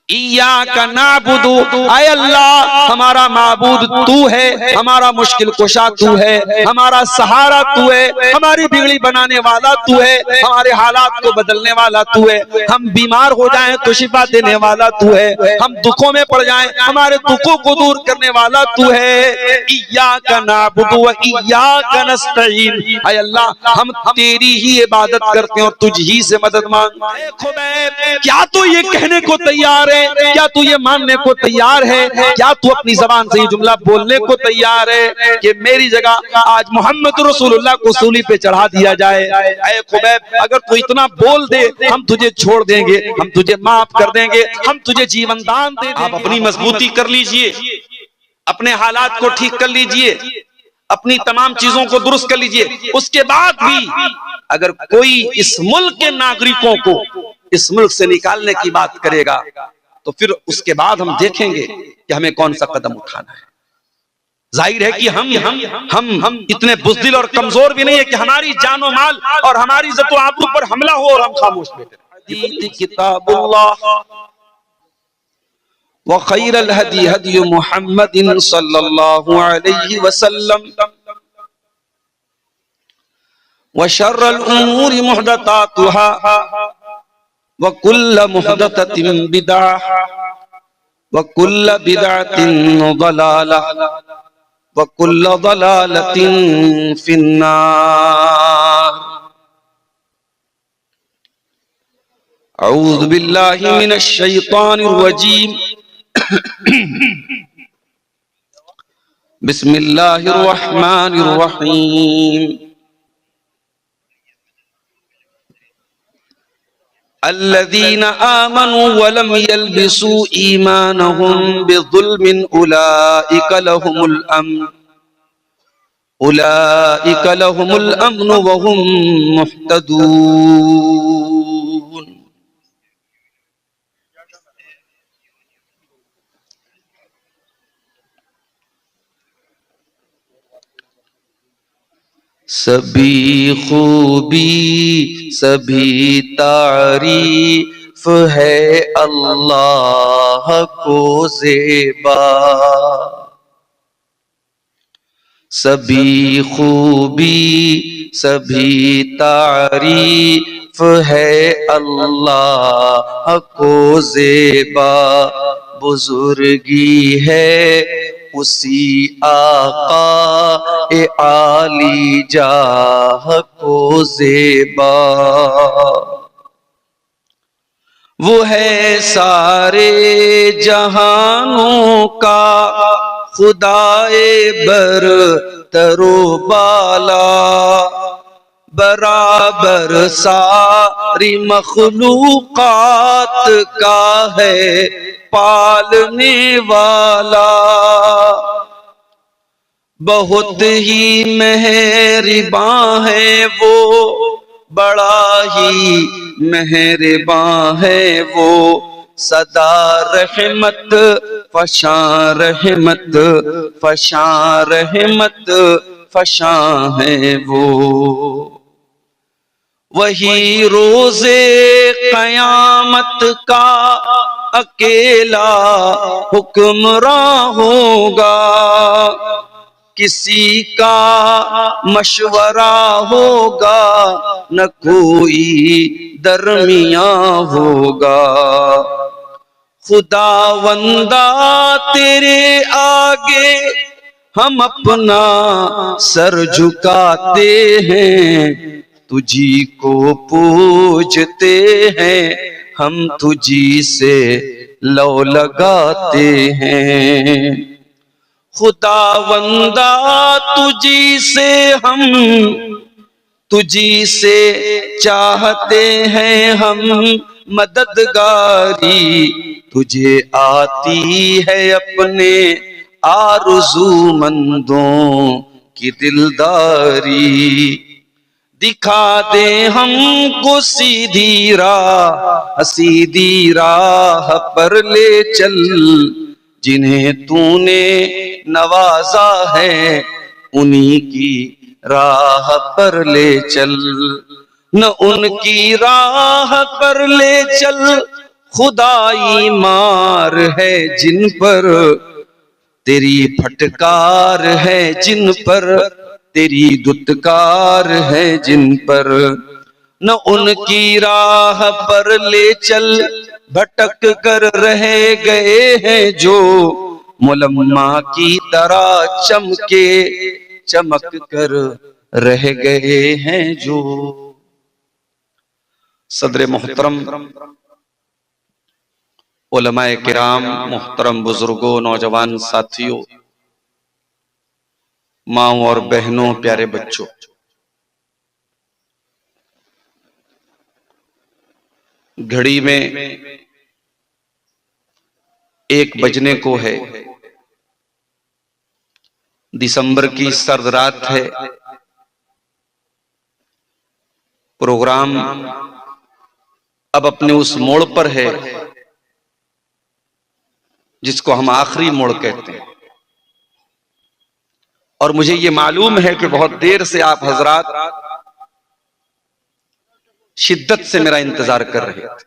इय्याका नाबुदु, ऐ अल्लाह हमारा माबूद तू है, हमारा मुश्किल कुशा तू है, हमारा सहारा तू है, हमारी बिगड़ी बनाने वाला तू है, हमारे हालात को बदलने वाला तू है। हम बीमार हो जाएं तो शिफा देने वाला तू है, हम दुखों में पड़ जाएं हमारे दुखों को दूर करने वाला तू है। इय्याका नाबुदु व इय्याका नस्तईन, ऐ अल्लाह हम तेरी ही इबादत करते हैं और तुझ ही से मदद मांगते हैं। खुबैब क्या तू ये कहने को तैयार है, क्या तू ये मानने को तैयार है, क्या तू अपनी जबान से ये जुमला बोलने को तैयार है कि मेरी जगह आज मोहम्मद रसूलुल्लाह को सूली पे चढ़ा दिया जाए? ऐ खुबैब अगर तू इतना बोल दे हम तुझे छोड़ देंगे, हम तुझे माफ कर देंगे, हम तुझे जीवन दान दे देंगे। आप अपनी मजबूती कर लीजिए, अपने हालात को ठीक कर लीजिए, अपनी तमाम चीजों को दुरुस्त कर लीजिए। उसके बाद भी अगर कोई इस मुल्क के नागरिकों को इस मुल्क से निकालने की बात करेगा तो फिर उसके बाद हम देखेंगे कि हमें कौन सा कदम उठाना है। जाहिर है कि हम इतने बुज़दिल और कमजोर भी नहीं है कि हमारी जानो माल और हमारी इज्जत व आबरू पर हमला हो और हम खामोश बैठे रहें। किताबुल्लाह व खैरुल हदी हदी मुहम्मदिन सल्लल्लाहु अलैहि वसल्लम व शर्रुल उमूरि मुहदसातुहा व कुल्लु मुहदसतिन बिदअह व कुल्लु बिदअतिन दलालह व कुल्लु दलालतिन फिन्नार। अऊज़ु बिल्लाहि मिनश शैतानिर रजीम। बिस्मिल्लाहिर रहमानिर रहीम। अल्लज़ीना आमनू व लम यल्बिसू ईमानहुम बिज़ुल्मिन उलाइका लहुमुल अम्न व हुम मुहतदून। सभी खूबी सभी तारीफ है अल्लाह को ज़ेबा। सभी खूबी सभी तारीफ है अल्लाह को ज़ेबा। बुजुर्गी है उसी आका ए आली जाह को ज़ेबा। वो है सारे जहानों का खुदाए बरतरो बाला। बराबर सारी मखलूकात का है पालने वाला। बहुत ही मेहरबान है वो, बड़ा ही मेहरबान है वो। सदा रहमत फशां रहमत फशां रहमत फशां है वो। वही रोज़े क़यामत का अकेला हुक्मरां होगा। किसी का मशवरा होगा न कोई दरमियां होगा। खुदावंदा तेरे आगे हम अपना सर झुकाते हैं। तुझी को पूजते हैं हम, तुझी से लौ लगाते हैं। खुदावंदा तुझी से हम, तुझी से चाहते हैं हम मददगारी। तुझे आती है अपने आरज़ूमंदों की दिलदारी। दिखा दे हमको सीधी राह पर ले चल। जिन्हें तूने नवाजा है उन्हीं की राह पर ले चल। न उनकी राह पर ले चल खुदाई मार है जिन पर, तेरी फटकार है जिन पर, तेरी दुत्कार है जिन पर, न उनकी राह पर ले चल भटक कर रह गए हैं जो, मुलम्मा की तरह चमके चमक कर रह गए हैं जो। सदर मोहतरम, उलमाए किराम, मोहतरम बुजुर्गों, नौजवान साथियों, माओ और बहनों, प्यारे बच्चों, घड़ी में 1 बजने को है। दिसंबर की सर्द रात है। प्रोग्राम अब अपने उस मोड़ पर है जिसको हम आखिरी मोड़ कहते हैं। और मुझे ये मालूम है कि बहुत देर से आप हजरात शिद्दत से मेरा इंतजार कर रहे थे,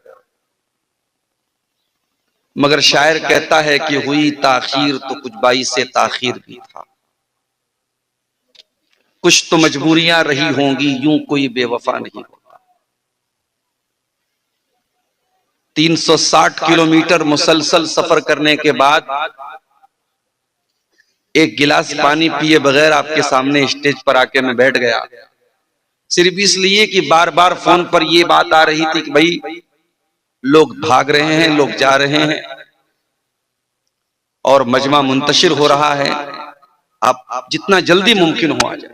मगर शायर कहता है कि हुई ताखीर तो कुछ बाइस से ताखीर भी था, कुछ तो मजबूरियां रही होंगी, यूं कोई बेवफा नहीं होता। 360 किलोमीटर मुसलसल सफर करने के बाद एक गिलास पानी पिए बगैर आपके सामने स्टेज पर आके मैं बैठ गया, सिर्फ इसलिए कि बार बार फोन पर यह बात आ रही थी कि भाई लोग भाग रहे हैं, लोग जा रहे हैं और मजमा मुंतशिर हो रहा है, आप जितना जल्दी मुमकिन हो आ जाए।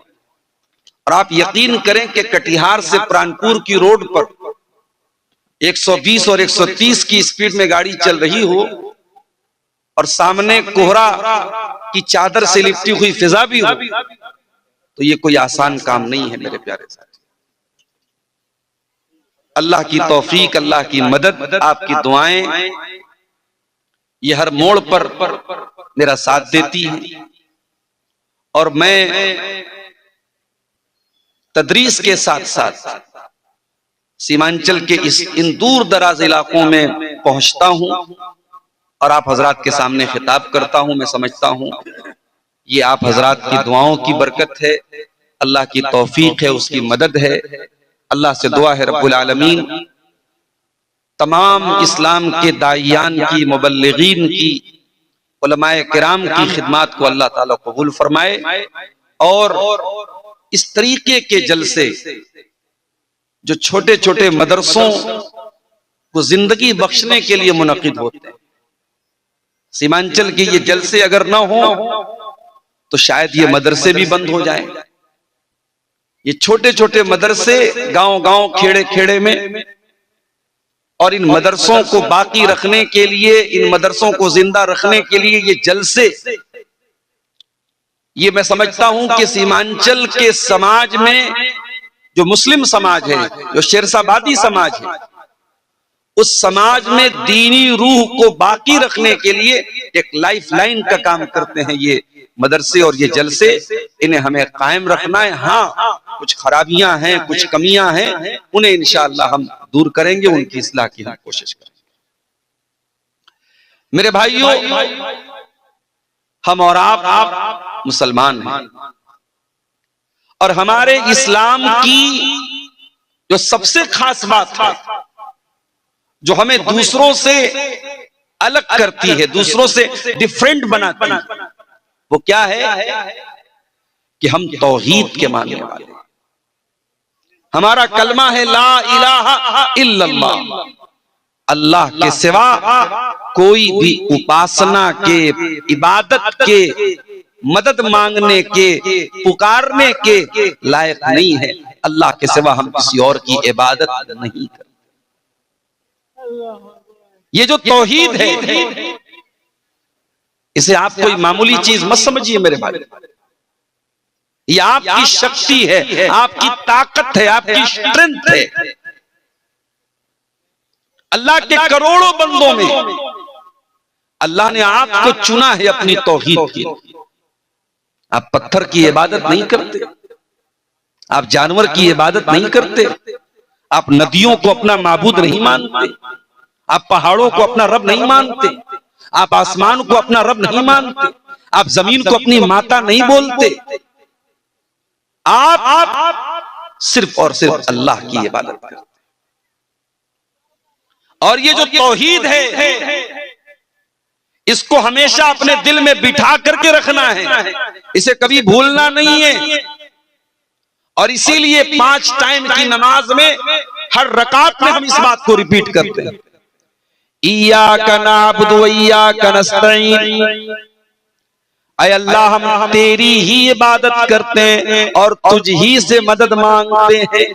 और आप यकीन करें कि कटिहार से प्राणपुर की रोड पर 120 और 130 की स्पीड में गाड़ी चल रही हो और सामने कोहरा की चादर से लिपटी हुई फिजा भी हो, तो ये कोई आसान काम नहीं है मेरे प्यारे साथी। अल्लाह की तौफीक, अल्लाह की मदद, आपकी दुआएं ये हर मोड़ पर मेरा साथ देती हैं। और मैं तदरीस के साथ साथ सीमांचल के इन दूर दराज इलाकों में पहुंचता हूं और आप हजरात के सामने खिताब करता हूं। मैं समझता हूं ये आप हजरात की दुआओं की बरकत है, अल्लाह की तौफीक है, उसकी मदद है। अल्लाह से दुआ है रब्बुल आलमीन तमाम इस्लाम के दाइयान की, मुबल्लिगीन की, उलमाए किराम की खिदमत को अल्लाह ताला कबूल फरमाए और इस तरीके के जलसे जो छोटे छोटे मदरसों को जिंदगी बख्शने के लिए मुनक्किद होते हैं, सीमांचल के ये जलसे अगर ना हो तो शायद ये मदरसे भी बंद हो जाएं। ये छोटे छोटे मदरसे गांव गांव, खेड़े खेड़े में, और इन मदरसों को बाकी रखने के लिए, इन मदरसों को जिंदा रखने के लिए ये जलसे, ये मैं समझता हूं कि सीमांचल के समाज में जो मुस्लिम समाज है, जो शेरशाबादी समाज है, उस समाज में दीनी रूह को बाकी रखने के लिए एक लाइफ लाइन का काम करते हैं ये मदरसे और ये जलसे। इन्हें हमें कायम रखना है। हाँ, कुछ खराबियां हैं, कुछ कमियां हैं, उन्हें इंशाअल्लाह हम दूर करेंगे, उनकी इस्लाह की हम कोशिश करेंगे। मेरे भाइयों, हम और आप मुसलमान हैं और हमारे इस्लाम की जो सबसे खास बात है, जो हमें दूसरों से अलग करती है, दूसरों से डिफरेंट बनाती है, वो क्या है कि हम तौहीद के मानने वाले हैं। हमारा कलमा है ला इलाहा इल्लल्लाह, अल्लाह के सिवा कोई भी उपासना के, इबादत के, मदद मांगने के, पुकारने के लायक नहीं है। अल्लाह के सिवा हम किसी और की इबादत नहीं करते। ये जो तौहीद है, इसे आप कोई मामूली चीज मत समझिए मेरे भाई। ये आपकी शक्ति है, आपकी ताकत है, आपकी स्ट्रेंथ है। अल्लाह के करोड़ों बंदों में अल्लाह ने आपको चुना है अपनी तौहीद के लिए। आप पत्थर की इबादत नहीं करते, आप जानवर की इबादत नहीं करते, आप नदियों को अपना माबूद नहीं मानते, आप पहाड़ों को अपना रब नहीं मानते, आप आसमान को अपना रब नहीं मानते, आप जमीन को अपनी माता नहीं बोलते, आप सिर्फ और सिर्फ अल्लाह की इबादत करते। और ये जो तौहीद है इसको हमेशा अपने दिल में बिठा करके रखना है, इसे कभी भूलना नहीं है। और इसीलिए 5 टाइम की नमाज में हर रकात में हम इस बात को रिपीट करते हैं, इय्याका नअबुदु व इय्याका नस्तईन। ऐ अल्लाह हम तेरी ही इबादत करते हैं और तुझ ही से मदद मांगते हैं।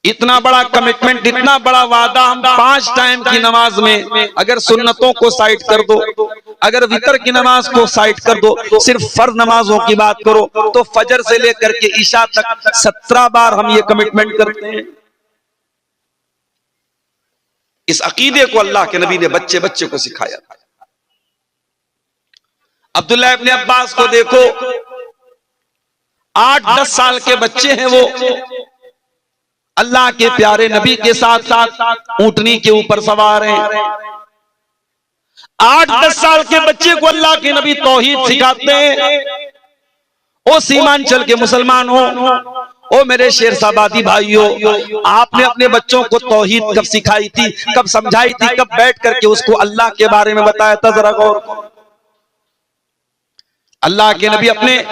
इतना बड़ा कमिटमेंट, इतना बड़ा वादा हम 5 टाइम की नमाज में, अगर सुन्नतों को साइड कर दो, अगर वितर की नमाज को साइड कर दो, सिर्फ फर्ज नमाजों की बात करो तो फजर से लेकर के ईशा तक 17 बार हम ये कमिटमेंट करते हैं। इस अकीदे को अल्लाह के नबी ने बच्चे बच्चे को सिखाया था। अब्दुल्लाह इब्ने अब्बास को देखो, 8-10 साल के बच्चे हैं, वो अल्लाह के प्यारे नबी के साथ साथ ऊंटनी के ऊपर सवार हैं। 8-10 साल के बच्चे को अल्लाह के नबी तौहीद सिखाते हैं। ओ सीमांचल के मुसलमान हो, ओ मेरे शेरशाबादी भाइयों, आपने अपने बच्चों को तौहीद कब सिखाई थी, कब समझाई थी, कब बैठ करके उसको अल्लाह के बारे में बताया था? जरा गौर करो। अल्लाह के नबी अपने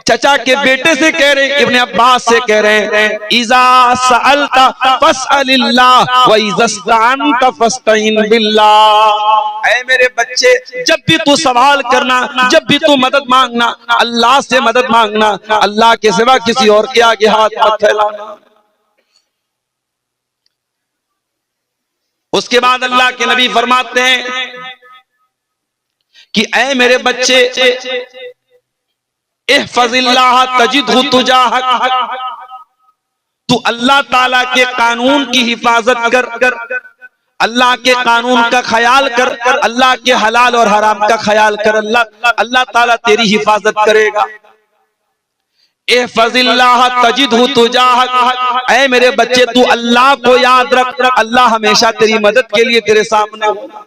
चचा के बेटे से कह रहे हैं, इब्ने अब्बास से कह रहे हैं, इज़ा सअलता फस्अलिल्लाह व इज़ा इस्तअनता फस्तईन बिल्लाह। ऐ मेरे बच्चे, जब भी तू सवाल करना, जब भी तू मदद मांगना, अल्लाह से मदद मांगना, अल्लाह के सिवा किसी और के आगे हाथ मत फैलाना। उसके बाद अल्लाह के नबी फरमाते हैं कि ऐ मेरे बच्चे, इहफज़िल्लाह तजिदहु तुजाहक, तू अल्लाह ताला के कानून की हिफाजत कर, अल्लाह के कानून का ख्याल कर, अल्लाह के हलाल और हराम का ख्याल कर, अल्लाह ताला तेरी हिफाजत करेगा। इहफज़िल्लाह तजिदहु तुजाहक, ऐ मेरे बच्चे तू अल्लाह को याद रख, अल्लाह हमेशा तेरी मदद के लिए तेरे सामने होगा।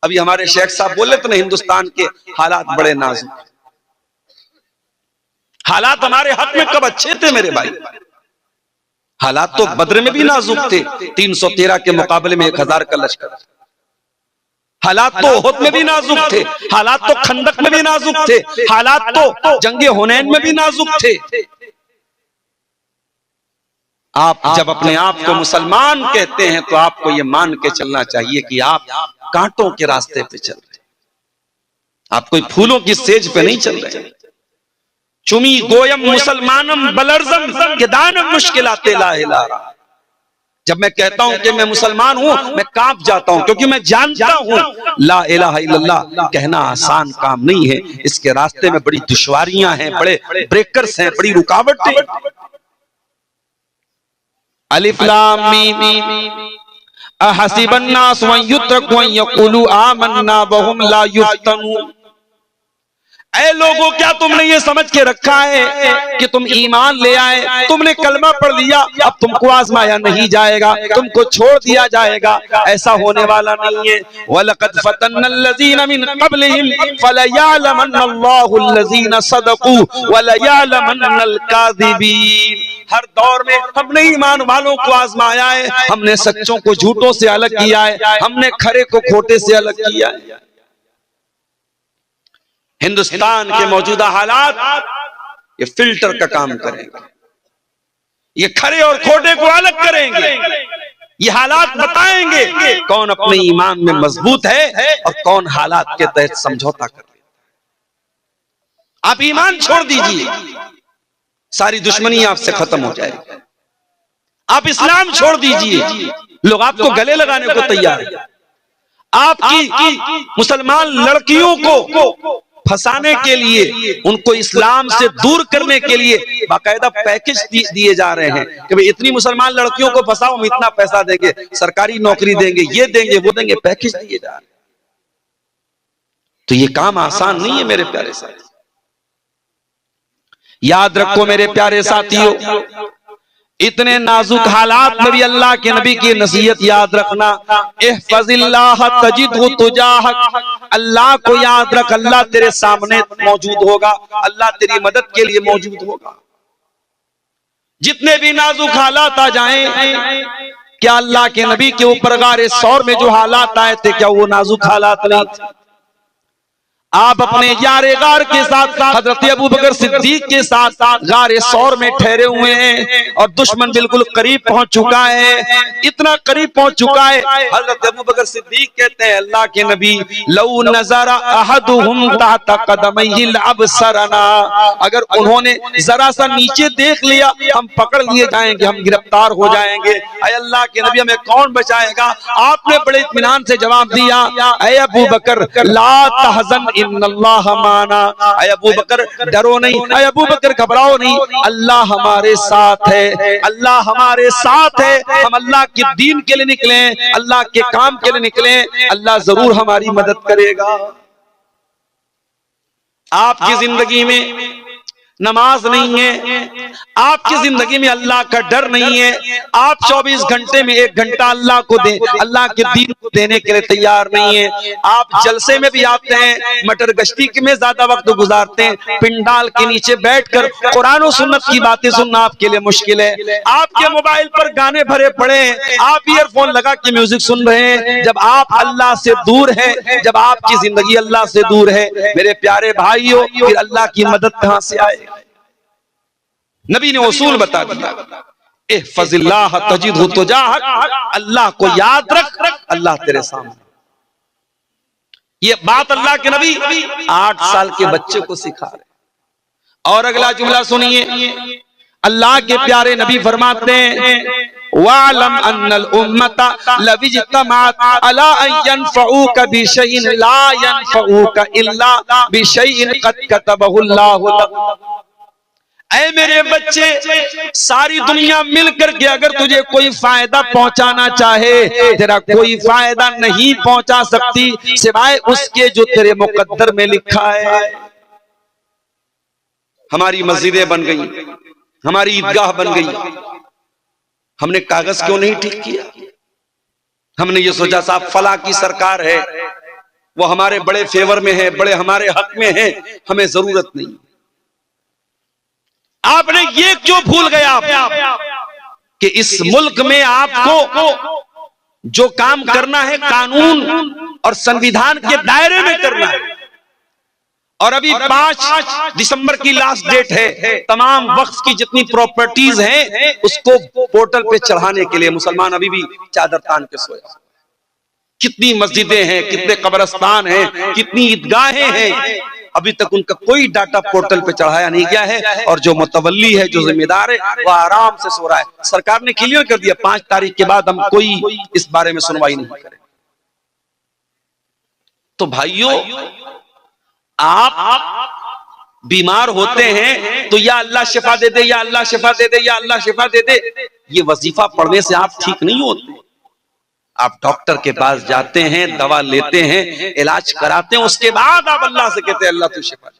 अभी हमारे शेख साहब बोले थे ना, हिंदुस्तान के हालात बड़े नाजुक। हालात हमारे हक में कब अच्छे थे मेरे भाई? हालात तो बद्र में भी नाजुक थे, 313 के मुकाबले में 1000 का लश्कर। हालात तो ओहद में भी नाजुक थे, हालात तो खंदक में भी नाजुक थे, हालात तो जंगे हुनैन में भी नाजुक थे। आप जब अपने आप को मुसलमान कहते हैं तो आपको यह मान के चलना चाहिए कि आप कांटों के रास्ते पे चल रहे, आप कोई फूलों की सेज पे नहीं चल रहे। चुमी गोयम मुसलमानम बलरजम के दानम मुश्किलाते ला इलाहा। जब मैं कहता हूं कि मैं मुसलमान हूं, मैं कांप जाता हूं, क्योंकि मैं जानता हूं ला इलाहा इल्लल्लाह कहना आसान काम नहीं है। इसके रास्ते में बड़ी दुश्वारियां हैं, बड़े ब्रेकर्स हैं, बड़ी रुकावटें। अलिफ लाम मीम अहसिबन नास व युत्रकू अन यक़ूलू आमन्ना व हुम ला युफ्तनून। ऐ लोगों, क्या तुमने ये समझ के रखा है कि तुम ईमान ले आए, तुमने कलमा पढ़ लिया, अब तुमको आजमाया नहीं जाएगा, तुमको छोड़ दिया जाएगा? ऐसा होने वाला नहीं है। वलक़द फ़तन्नल्लज़ीना मिन क़ब्लिहिम फ़लयअलमन्नल्लाहुल्लज़ीना सदक़ू वलयअलमन्नल काज़िबीन। हर दौर में हमने ईमान वालों को आजमाया है, हमने सच्चों को झूठों से अलग किया है, हमने खरे को खोटे से अलग किया है। हिंदुस्तान के मौजूदा हालात ये फिल्टर का काम करेंगे, ये खरे और खोटे को अलग करेंगे। ये हालात बताएंगे कौन अपने ईमान में मजबूत है और कौन हालात के तहत समझौता कर रहे। आप ईमान छोड़ दीजिए, सारी दुश्मनी आपसे खत्म हो जाएगी। आप इस्लाम छोड़ दीजिए, लोग आपको गले लगाने को तैयार है। आपकी मुसलमान लड़कियों को फंसाने के लिए, उनको इस्लाम से दूर करने के लिए बाकायदा पैकेज दिए जा रहे हैं कि भाई इतनी मुसलमान लड़कियों को फंसाओ, हम इतना पैसा देंगे, सरकारी नौकरी देंगे, ये देंगे वो देंगे, पैकेज दिए जा रहे हैं। तो ये काम आसान नहीं है मेरे प्यारे साथी। याद रखो मेरे प्यारे साथियों, इतने नाजुक हालात में भी अल्लाह के नबी की नसीहत याद रखना, इहफज़िल्लाह तजिदहु तुजाहक, अल्लाह को याद रख, अल्लाह तेरे सामने मौजूद होगा, अल्लाह तेरी मदद के लिए मौजूद होगा। जितने भी नाजुक हालात आ जाएं, क्या अल्लाह के नबी के ऊपर गारे सौर में जो हालात आए थे, क्या वो नाजुक हालात नहीं थे? आप अपने यारे गार के साथ साथ हजरत अबू बकर सिद्दीक के साथ साथ गारे सौर में ठहरे हुए हैं और दुश्मन बिल्कुल करीब पहुंच चुका है, इतना करीब पहुंच चुका है। हजरत अबू बकर सिद्दीक कहते हैं, अल्लाह के नबी, लौ नज़रा अहदुहुम तहत क़दमैहि लअबसरना, अगर उन्होंने जरा सा नीचे देख लिया, हम पकड़ लिए जाएंगे, हम गिरफ्तार हो जाएंगे। ऐ अल्लाह के नबी, हमें कौन बचाएगा? आपने बड़े इत्मीनान से जवाब दिया, ऐ अबू बकर ला तहज़न इन्नल्लाह माना, ऐ अबू बकर डरो नहीं, ऐ अबू बकर घबराओ नहीं, अल्लाह हमारे साथ है, अल्लाह हमारे साथ है। हम अल्लाह के दीन के लिए निकले, अल्लाह के काम के लिए निकले, अल्लाह जरूर हमारी मदद करेगा। आपकी जिंदगी में नमाज नहीं है, आपकी जिंदगी में अल्लाह का डर नहीं है, आप 24 घंटे में 1 घंटा अल्लाह को दे, अल्लाह के दीन को देने के लिए तैयार नहीं है। आप जलसे में भी आते हैं, मटर गश्ती में ज्यादा वक्त गुजारते हैं, पिंडाल के नीचे बैठकर कुरान और सुन्नत की बातें सुनना आपके लिए मुश्किल है। आपके मोबाइल पर गाने भरे पड़े हैं, आप ईयरफोन लगा के म्यूजिक सुन रहे हैं। जब आप अल्लाह से दूर हैं, जब आपकी जिंदगी अल्लाह से दूर है, मेरे प्यारे भाइयों, फिर अल्लाह की मदद कहां से आए? नबी ने उसूल बता दिया, इहफज़िल्लाह तजिदहु तुजाहक, अल्लाह को याद रख, अल्लाह तेरे सामने। ये बात अल्लाह के नबी 8 साल के बच्चे को सिखा रहे। और अगला जुमला सुनिए, अल्लाह के प्यारे नबी फरमाते हैं, वालम अन्नल उम्मता लविज्तमात अला अन यनफऊका बिशैइन ला यनफऊका इल्ला बिशैइन क़द कतबहुल्लाहु लक। ऐ मेरे बच्चे, सारी दुनिया मिलकर के अगर तुझे कोई फायदा पहुंचाना चाहे, तेरा कोई फायदा नहीं पहुंचा सकती सिवाय उसके जो तेरे मुकद्दर में लिखा है। हमारी मस्जिदें बन गई, हमारी ईदगाह बन गई, हमने कागज क्यों नहीं ठीक किया? हमने ये सोचा साहब फला की सरकार है, वो हमारे बड़े फेवर में है, बड़े हमारे हक में है, हमें जरूरत नहीं। आपने ये क्यों भूल गया कि इस मुल्क में आपको जो काम करना है कानून और संविधान के दायरे में करना है। और अभी 5 दिसंबर की लास्ट डेट है, तमाम वक्फ की जितनी प्रॉपर्टीज हैं उसको पोर्टल पे चढ़ाने के लिए मुसलमान अभी भी चादर तान के सोया। कितनी मस्जिदें हैं, कितने कब्रिस्तान हैं, कितनी ईदगाहें हैं, अभी तक उनका कोई डाटा पोर्टल पे चढ़ाया नहीं गया है। और जो मुतवल्ली है, जो जिम्मेदार है, वह आराम से सो रहा है। सरकार ने क्लियर कर दिया 5 तारीख के बाद हम कोई इस बारे में सुनवाई नहीं करें। तो भाइयों, आप बीमार होते हैं तो या अल्लाह शिफा दे दे, या अल्लाह शिफा दे दे, या अल्लाह शिफा दे दे, ये वजीफा पढ़ने से आप ठीक नहीं होते। आप डॉक्टर के पास जाते हैं, दवा लेते हैं, इलाज कराते हैं, उसके बाद आप अल्लाह से कहते हैं अल्लाह तू शिफा दे।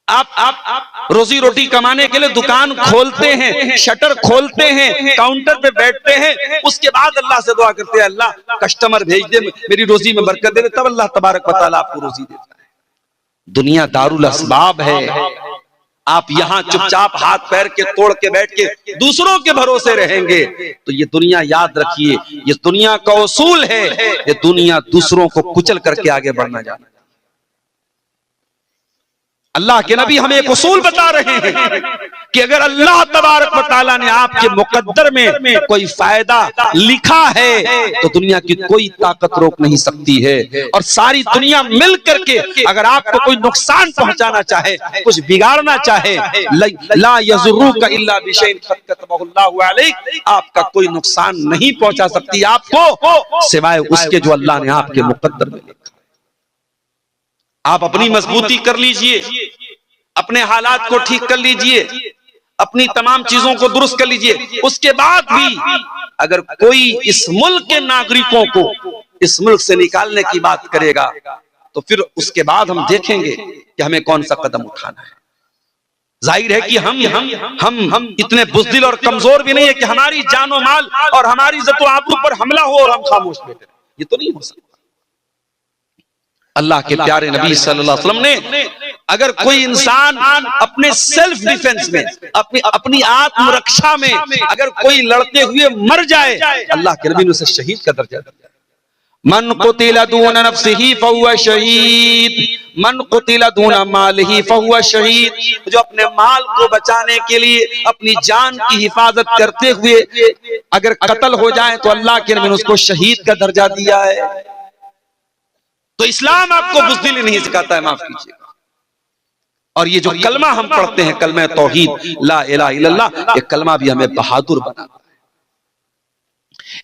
आप रोजी रोटी कमाने के लिए दुकान खोलते हैं, शटर खोलते हैं, काउंटर पे बैठते हैं, उसके बाद अल्लाह से दुआ करते हैं अल्लाह कस्टमर भेज दे, मेरी रोजी में बरकत दे दे, तब अल्लाह तबारक व तआला आपको रोजी देता है। दुनिया दारुल असबाब है। आप यहां चुपचाप हाथ पैर के तोड़ के बैठ के दूसरों के भरोसे रहेंगे तो ये दुनिया, याद रखिए, ये दुनिया का उसूल है, ये दुनिया दूसरों को कुचल करके आगे बढ़ना जाना। अल्लाह के नबी हमें एक उसूल बता रहे हैं कि अगर अल्लाह तबारक व तआला ने आपके मुकद्दर में कोई फायदा लिखा है तो दुनिया की कोई ताकत रोक नहीं सकती है। और सारी दुनिया मिल करके अगर आपको कोई नुकसान पहुंचाना चाहे, कुछ बिगाड़ना चाहे, ला यज़ुर्रुका इल्ला बिशैइन क़द कतबहुल्लाहु अलैक, आपका कोई नुकसान नहीं पहुंचा सकती आपको सिवाय उसके जो अल्लाह ने आपके मुकद्दर में लिखा। आप अपनी मजबूती कर लीजिए, अपने हालात को ठीक कर लीजिए, अपनी तमाम चीजों को दुरुस्त कर लीजिए। उसके बाद भी अगर कोई इस मुल्क के नागरिकों को इस मुल्क से निकालने की बात करेगा तो फिर उसके बाद हम देखेंगे कि हमें कौन सा कदम उठाना है। जाहिर है कि हम इतने बुज़दिल और कमजोर भी नहीं है कि हमारी जानो माल और हमारी इज्जत आबरू पर हमला हो और हम खामोश बैठे, ये तो नहीं हो सकता। अल्लाह के प्यारे नबी सल्लल्लाहु अलैहि वसल्लम ने अगर कोई इंसान अपने सेल्फ डिफेंस में, अपनी आत्मरक्षा में अगर कोई लड़ते हुए मर जाए, अल्लाह के नबी ने उसे शहीद का दर्जा दिया। मन कुतिला दून नफ्सिही फहुवा शहीद, मन कुतिला दून मालिही फहुवा शहीद। जो अपने माल को बचाने के लिए अपनी जान की हिफाजत करते हुए अगर कत्ल हो जाए तो अल्लाह के नबी ने उसको शहीद का दर्जा दिया है। तो इस्लाम आपको बुज़दिली नहीं सिखाता है, माफ कीजिएगा। और ये जो कलमा हम पढ़ते हैं, कलमा तौहीद ला इलाहा इल्लल्लाह, ये कलमा भी हमें बहादुर बनाता है।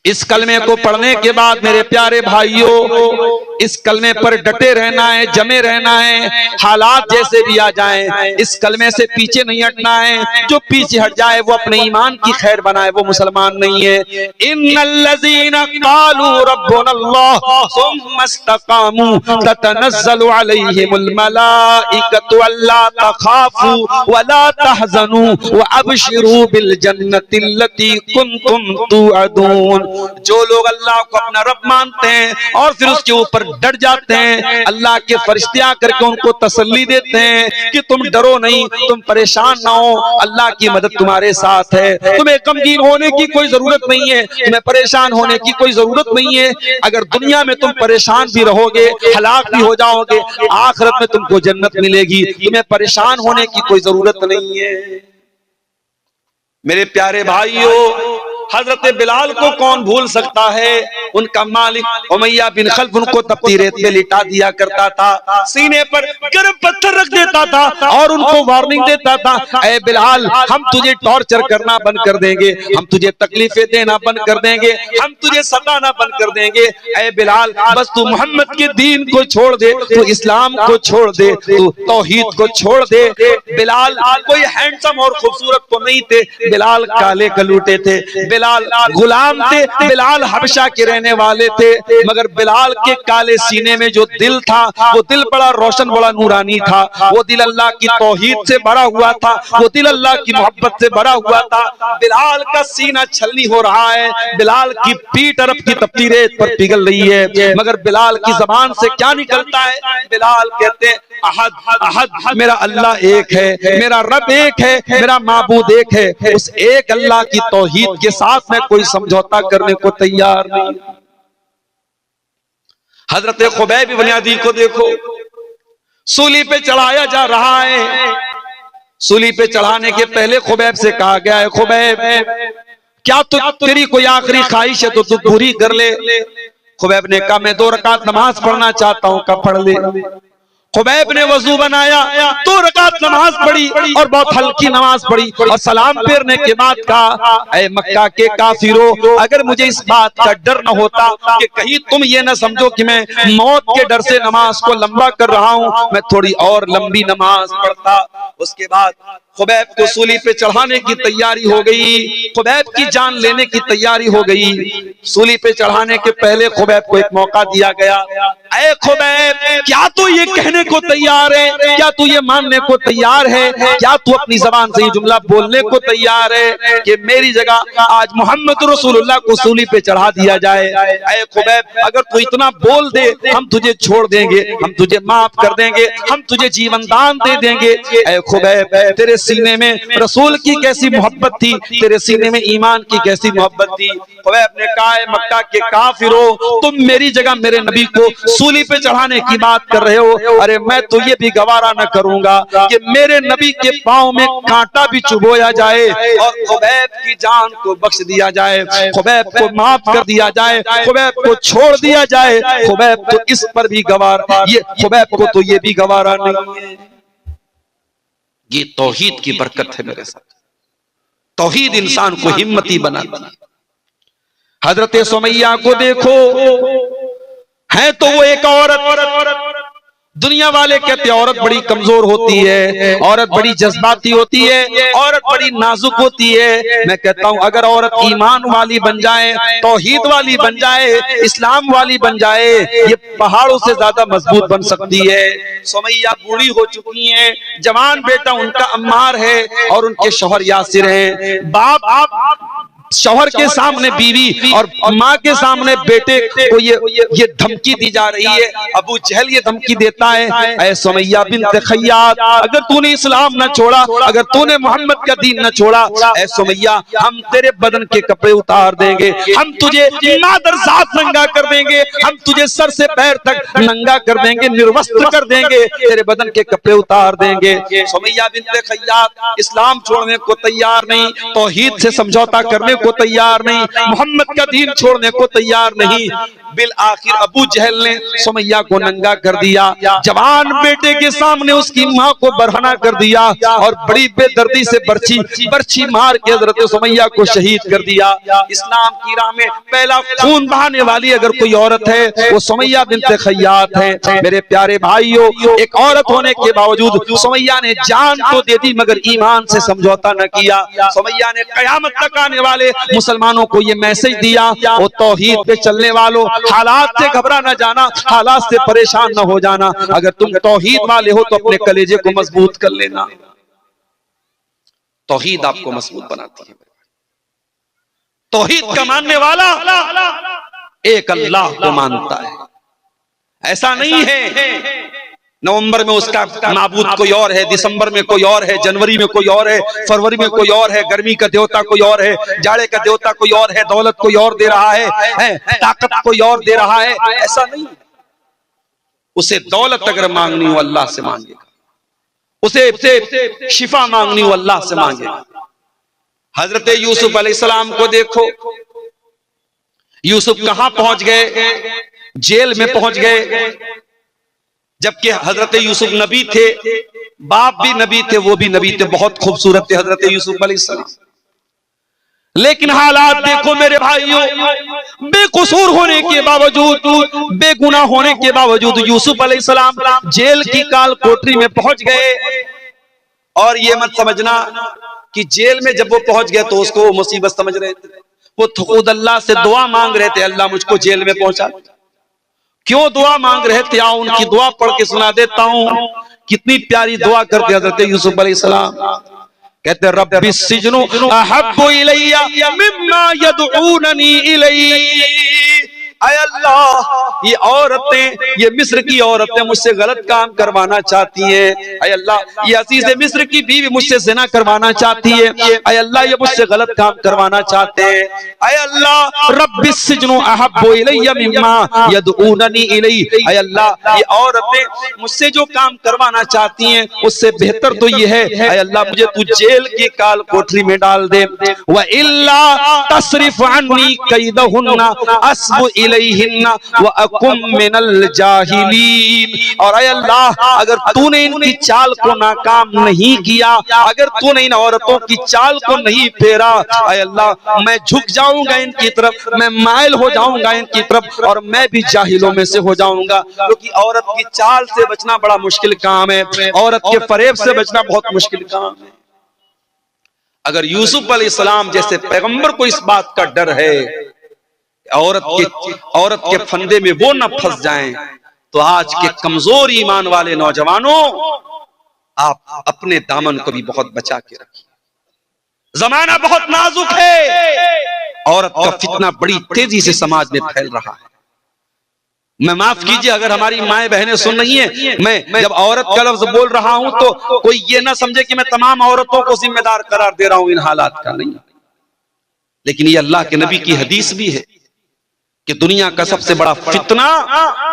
इस कलमे को पढ़ने के बाद मेरे प्यारे भाइयों, इस कलमे पर डटे रहना है, जमे रहना है, हालात जैसे भी आ जाएं, इस कलमे से पीछे नहीं हटना है। जो पीछे हट जाए वो अपने ईमान की खैर बनाए, वो मुसलमान नहीं है। इन्नल्लज़ीना क़ालू रब्बुनल्लाह सुम्मा इस्तक़ामू ततनज़्ज़लु अलैहिमुल मलाइकतु अल्ला तख़ाफू वला तहज़नू व अबशिरू बिल जन्नतिल्लती कुन्तुम तुअदून। जो लोग अल्लाह को अपना रब मानते हैं और फिर उसके ऊपर डर जाते हैं, अल्लाह के फरिश्ते आकर के उनको तसल्ली देते हैं कि तुम डरो नहीं, तुम परेशान ना हो, अल्लाह की मदद तुम्हारे साथ है, तुम्हें गमगीन होने की कोई जरूरत नहीं है, तुम्हें परेशान होने की कोई जरूरत नहीं है। अगर दुनिया में तुम परेशान भी रहोगे, हलाक भी हो जाओगे, आखिरत में तुमको जन्नत मिलेगी, तुम्हें परेशान होने की कोई जरूरत नहीं है। मेरे प्यारे भाइयों, हजरत बिलाल को कौन भूल सकता है? उनका मालिक उमैया बिन खल्फ उनको तपती रेत में लिटा दिया करता था, सीने पर गर्म पत्थर रख देता था और उनको वार्निंग देता था, ऐ बिलाल, हम तुझे टॉर्चर करना बंद कर देंगे, हम तुझे तकलीफें देना बंद कर देंगे, हम तुझे सताना बंद कर देंगे। ऐ बिलाल, बस तू मोहम्मद के दीन को छोड़ दे, तू इस्लाम को छोड़ दे, तू तौहीद को छोड़ दे। बिलाल कोई हैंडसम और खूबसूरत तो नहीं थे, बिलाल काले कलूटे थे, बिलाल गुलाम थे, बिलाल हबशा के रहने वाले थे, मगर बिलाल के काले सीने में जो दिल था, वो दिल बड़ा रोशन, बड़ा नूरानी था। वो दिल अल्लाह की तौहीद से भरा हुआ था, वो दिल अल्लाह की मोहब्बत से भरा हुआ था। बिलाल का सीना छलनी हो रहा है, बिलाल की पीठ अरब की तपती रेत पर पिघल रही है, मगर बिलाल की जबान से क्या निकलता है? बिलाल कहते हैं, अहद अहद, मेरा अल्लाह एक है, मेरा रब एक है, मेरा माबूद एक है। उस एक अल्लाह की तौहीद के साथ मैं कोई समझौता करने को तैयार नहीं। हजरत खुबैब इब्न अदी को देखो, सूली पे चढ़ाया जा रहा है। सूली पे चढ़ाने के पहले खुबैब से कहा गया है, खुबैब क्या तेरी कोई आखिरी ख्वाहिश है तो तू पूरी कर ले। खुबैब ने कहा, मैं 2 रकात नमाज पढ़ना चाहता हूं। कब पढ़ ले? खुबैब ने वजू बनाया, 2 रकात नमाज पढ़ी और बहुत हल्की नमाज पढ़ी और सलाम फेरने के बाद कहा, ऐ मक्का के काफिरों, अगर मुझे इस बात का डर न होता कि कहीं तुम ये न समझो कि मैं मौत के डर से नमाज को लंबा कर रहा हूं, मैं थोड़ी और लंबी नमाज पढ़ता। उसके बाद खुबैब को सूली पे चढ़ाने की तैयारी हो गई, खुबैब की जान लेने की तैयारी हो गई। सूली पे चढ़ाने के पहले खुबैब को एक मौका दिया गया, ऐ खुबैब, क्या तू ये कहने को तैयार है, क्या तू ये मानने को तैयार है, क्या तू अपनी जबान से ये जुमला बोलने को तैयार है कि मेरी जगह आज मोहम्मद रसूलुल्लाह को सूली पे चढ़ा दिया जाए? ऐ खुबैब, अगर तू इतना बोल दे, हम तुझे छोड़ देंगे, हम तुझे माफ कर देंगे, हम तुझे जीवन दान दे देंगे। ऐ खुबैब, तेरे सीने में रसूल की कैसी मोहब्बत थी, तेरे सीने में ईमान की कैसी मोहब्बत थी। खुबैब ने कहा, मक्का के काफिरों, तुम मेरी जगह मेरे नबी को सूली पे चढ़ाने की बात कर रहे हो, अरे मैं तो ये भी गवारा न करूंगा कि मेरे नबी के पांव में कांटा भी चुभोया जाए और खुबैब की जान को बख्श दिया जाए, खुबैब को माफ कर दिया जाए, खुबैब को छोड़ दिया जाए। खुबैब तो इस पर भी गवारा, ये खुबैब को तो ये भी गवारा नहीं है। ये तौहीद की बरकत है मेरे साथ। तौहीद इंसान को हिम्मती बनाती है। हजरत सुमैया को देखो, है तो वो एक औरत दुनिया वाले कहते औरत बड़ी कमजोर होती है, औरत बड़ी जज्बाती होती है, औरत बड़ी नाजुक होती है। मैं कहता हूं अगर औरत ईमान वाली बन जाए, तौहीद वाली बन जाए, इस्लाम वाली बन जाए, ये पहाड़ों से ज्यादा मजबूत बन सकती है। सुमैया बूढ़ी हो चुकी हैं, जवान बेटा उनका अम्मार है और उनके शौहर यासिर हैं। बाप शौहर के सामने बीवी और माँ के सामने बेटे को ये धमकी दी जा रही है। अबू जहल ये धमकी देता है, ऐ सुमैया बिन्त खय्यात, अगर तूने इस्लाम न छोड़ा, अगर तूने मोहम्मद का दीन न छोड़ा, ऐ सुमैया हम तेरे बदन के कपड़े उतार देंगे, हम तुझे मादर जात नंगा कर देंगे, हम तुझे सर से पैर तक नंगा कर देंगे, निर्वस्त्र कर देंगे, तेरे बदन के कपड़े उतार देंगे। सुमैया बिन्त खय्यात इस्लाम छोड़ने को तैयार नहीं, तौहीद से समझौता करने को तैयार नहीं, मोहम्मद का दीन छोड़ने को तैयार नहीं। बिल आखिर अबू जहल ने सुमैया को नंगा कर दिया, जवान बेटे के सामने उसकी माँ को बरहना कर दिया और बड़ी बेदर्दी से बर्छी मार के हजरत सुमैया को शहीद कर दिया। इस्लाम की राह में पहला खून बहाने वाली अगर कोई औरत है वो सुमैया बिन्त खय्यात है। मेरे प्यारे भाइयों, एक औरत होने के बावजूद सुमैया ने जान तो दे दी मगर ईमान से समझौता न किया। सुमैया ने कयामत तक आने वाले मुसलमानों को ये मैसेज दिया, वो तौहीद पे चलने वालों, हालात से घबरा न जाना, हालात से परेशान न हो जाना। अगर तुम तौहीद वाले हो तो अपने कलेजे को मजबूत कर लेना। तौहीद आपको मजबूत बनाती है। तौहीद का मानने वाला एक अल्लाह को मानता है। ऐसा नहीं है नवंबर में उसका माबूद कोई और है, दिसंबर में कोई और है, जनवरी में कोई और है, फरवरी में कोई और है, गर्मी का देवता कोई और है, जाड़े का देवता कोई और है, दौलत कोई और दे रहा है, ताकत कोई और दे रहा है। ऐसा नहीं। उसे दौलत अगर मांगनी हो अल्लाह से मांगेगा, उसे शिफा मांगनी हो अल्लाह से मांगेगा। हजरत यूसुफ अलैहिस्सलाम को देखो, यूसुफ कहां पहुंच गए? जेल में पहुंच गए। जबकि हजरत यूसुफ नबी थे, बाप भी नबी थे, वो भी नबी थे, बहुत खूबसूरत थे हजरत यूसुफ अलैहिस्सलाम। लेकिन हालात देखो मेरे भाइयों, बेकसूर होने के बावजूद, बेगुनाह होने के बावजूद यूसुफ अलैहिस्सलाम जेल की काल कोठरी में पहुंच गए। और ये मत समझना कि जेल में जब वो पहुंच गए तो उसको मुसीबत समझ रहे थे, वो खुद अल्लाह से दुआ मांग रहे थे, अल्लाह मुझको जेल में पहुंचा। क्यों दुआ मांग रहे थे? आओ उनकी दुआ पढ़ के सुना देता हूं। कितनी प्यारी दुआ करते हजरत यूसुफ अलैहिस्सलाम। कहते रब्बी सिजनु अहब्बु इलैया मिम्मा यदऊननी इलैहि। ऐ अल्लाह, ये औरतें, ये मिस्र की औरतें मुझसे गलत काम करवाना चाहती हैं। ऐ अल्लाह, ये अजीज़ मिस्र की बीवी मुझसे ज़िना करवाना चाहती है। ऐ अल्लाह, ये मुझसे गलत काम करवाना चाहते हैं। ऐ अल्लाह, रब्बिस सिजनु अहब्बु इलैया मिम्मा यदऊननी इलैहि। ऐ अल्लाह, ये औरतें मुझसे जो काम करवाना चाहती हैं उससे बेहतर तो ये है, ऐ अल्लाह मुझे तू जेल की काल कोठरी में डाल दे। व इल्ला तसरिफ अन्नी कैदहुन्ना अस्बु इलैहिन्ना व अकुम मिनल जाहिलीन। और ऐ अल्लाह, अगर तूने इनकी चाल को नाकाम नहीं किया, अगर तूने इन औरतों की चाल को नहीं फेरा, ऐ अल्लाह मैं झुक जाऊंगा इनकी तरफ, मैं माइल हो जाऊंगा इनकी तरफ और मैं भी जाहिलों में से हो जाऊंगा। क्योंकि औरत की चाल से बचना बड़ा मुश्किल काम है, औरत के फरेब से बचना बहुत मुश्किल काम है। अगर यूसुफ अलैहिस्सलाम जैसे पैगंबर को इस बात का डर है औरत के फंदे में वो न फंस जाएं, तो आज के कमजोर ईमान वाले नौजवानों, आप अपने दामन को भी बहुत बचा के रखिए। जमाना बहुत नाजुक है, औरत का फितना बड़ी तेजी से समाज में फैल रहा है। मैं माफ कीजिए अगर हमारी माएं बहनें सुन रही हैं, मैं जब औरत का लफ्ज बोल रहा हूं तो कोई ये ना समझे कि मैं तमाम औरतों को जिम्मेदार करार दे रहा हूं इन हालात का, नहीं। लेकिन ये अल्लाह के नबी की हदीस भी है कि दुनिया का सबसे बड़ा फितना,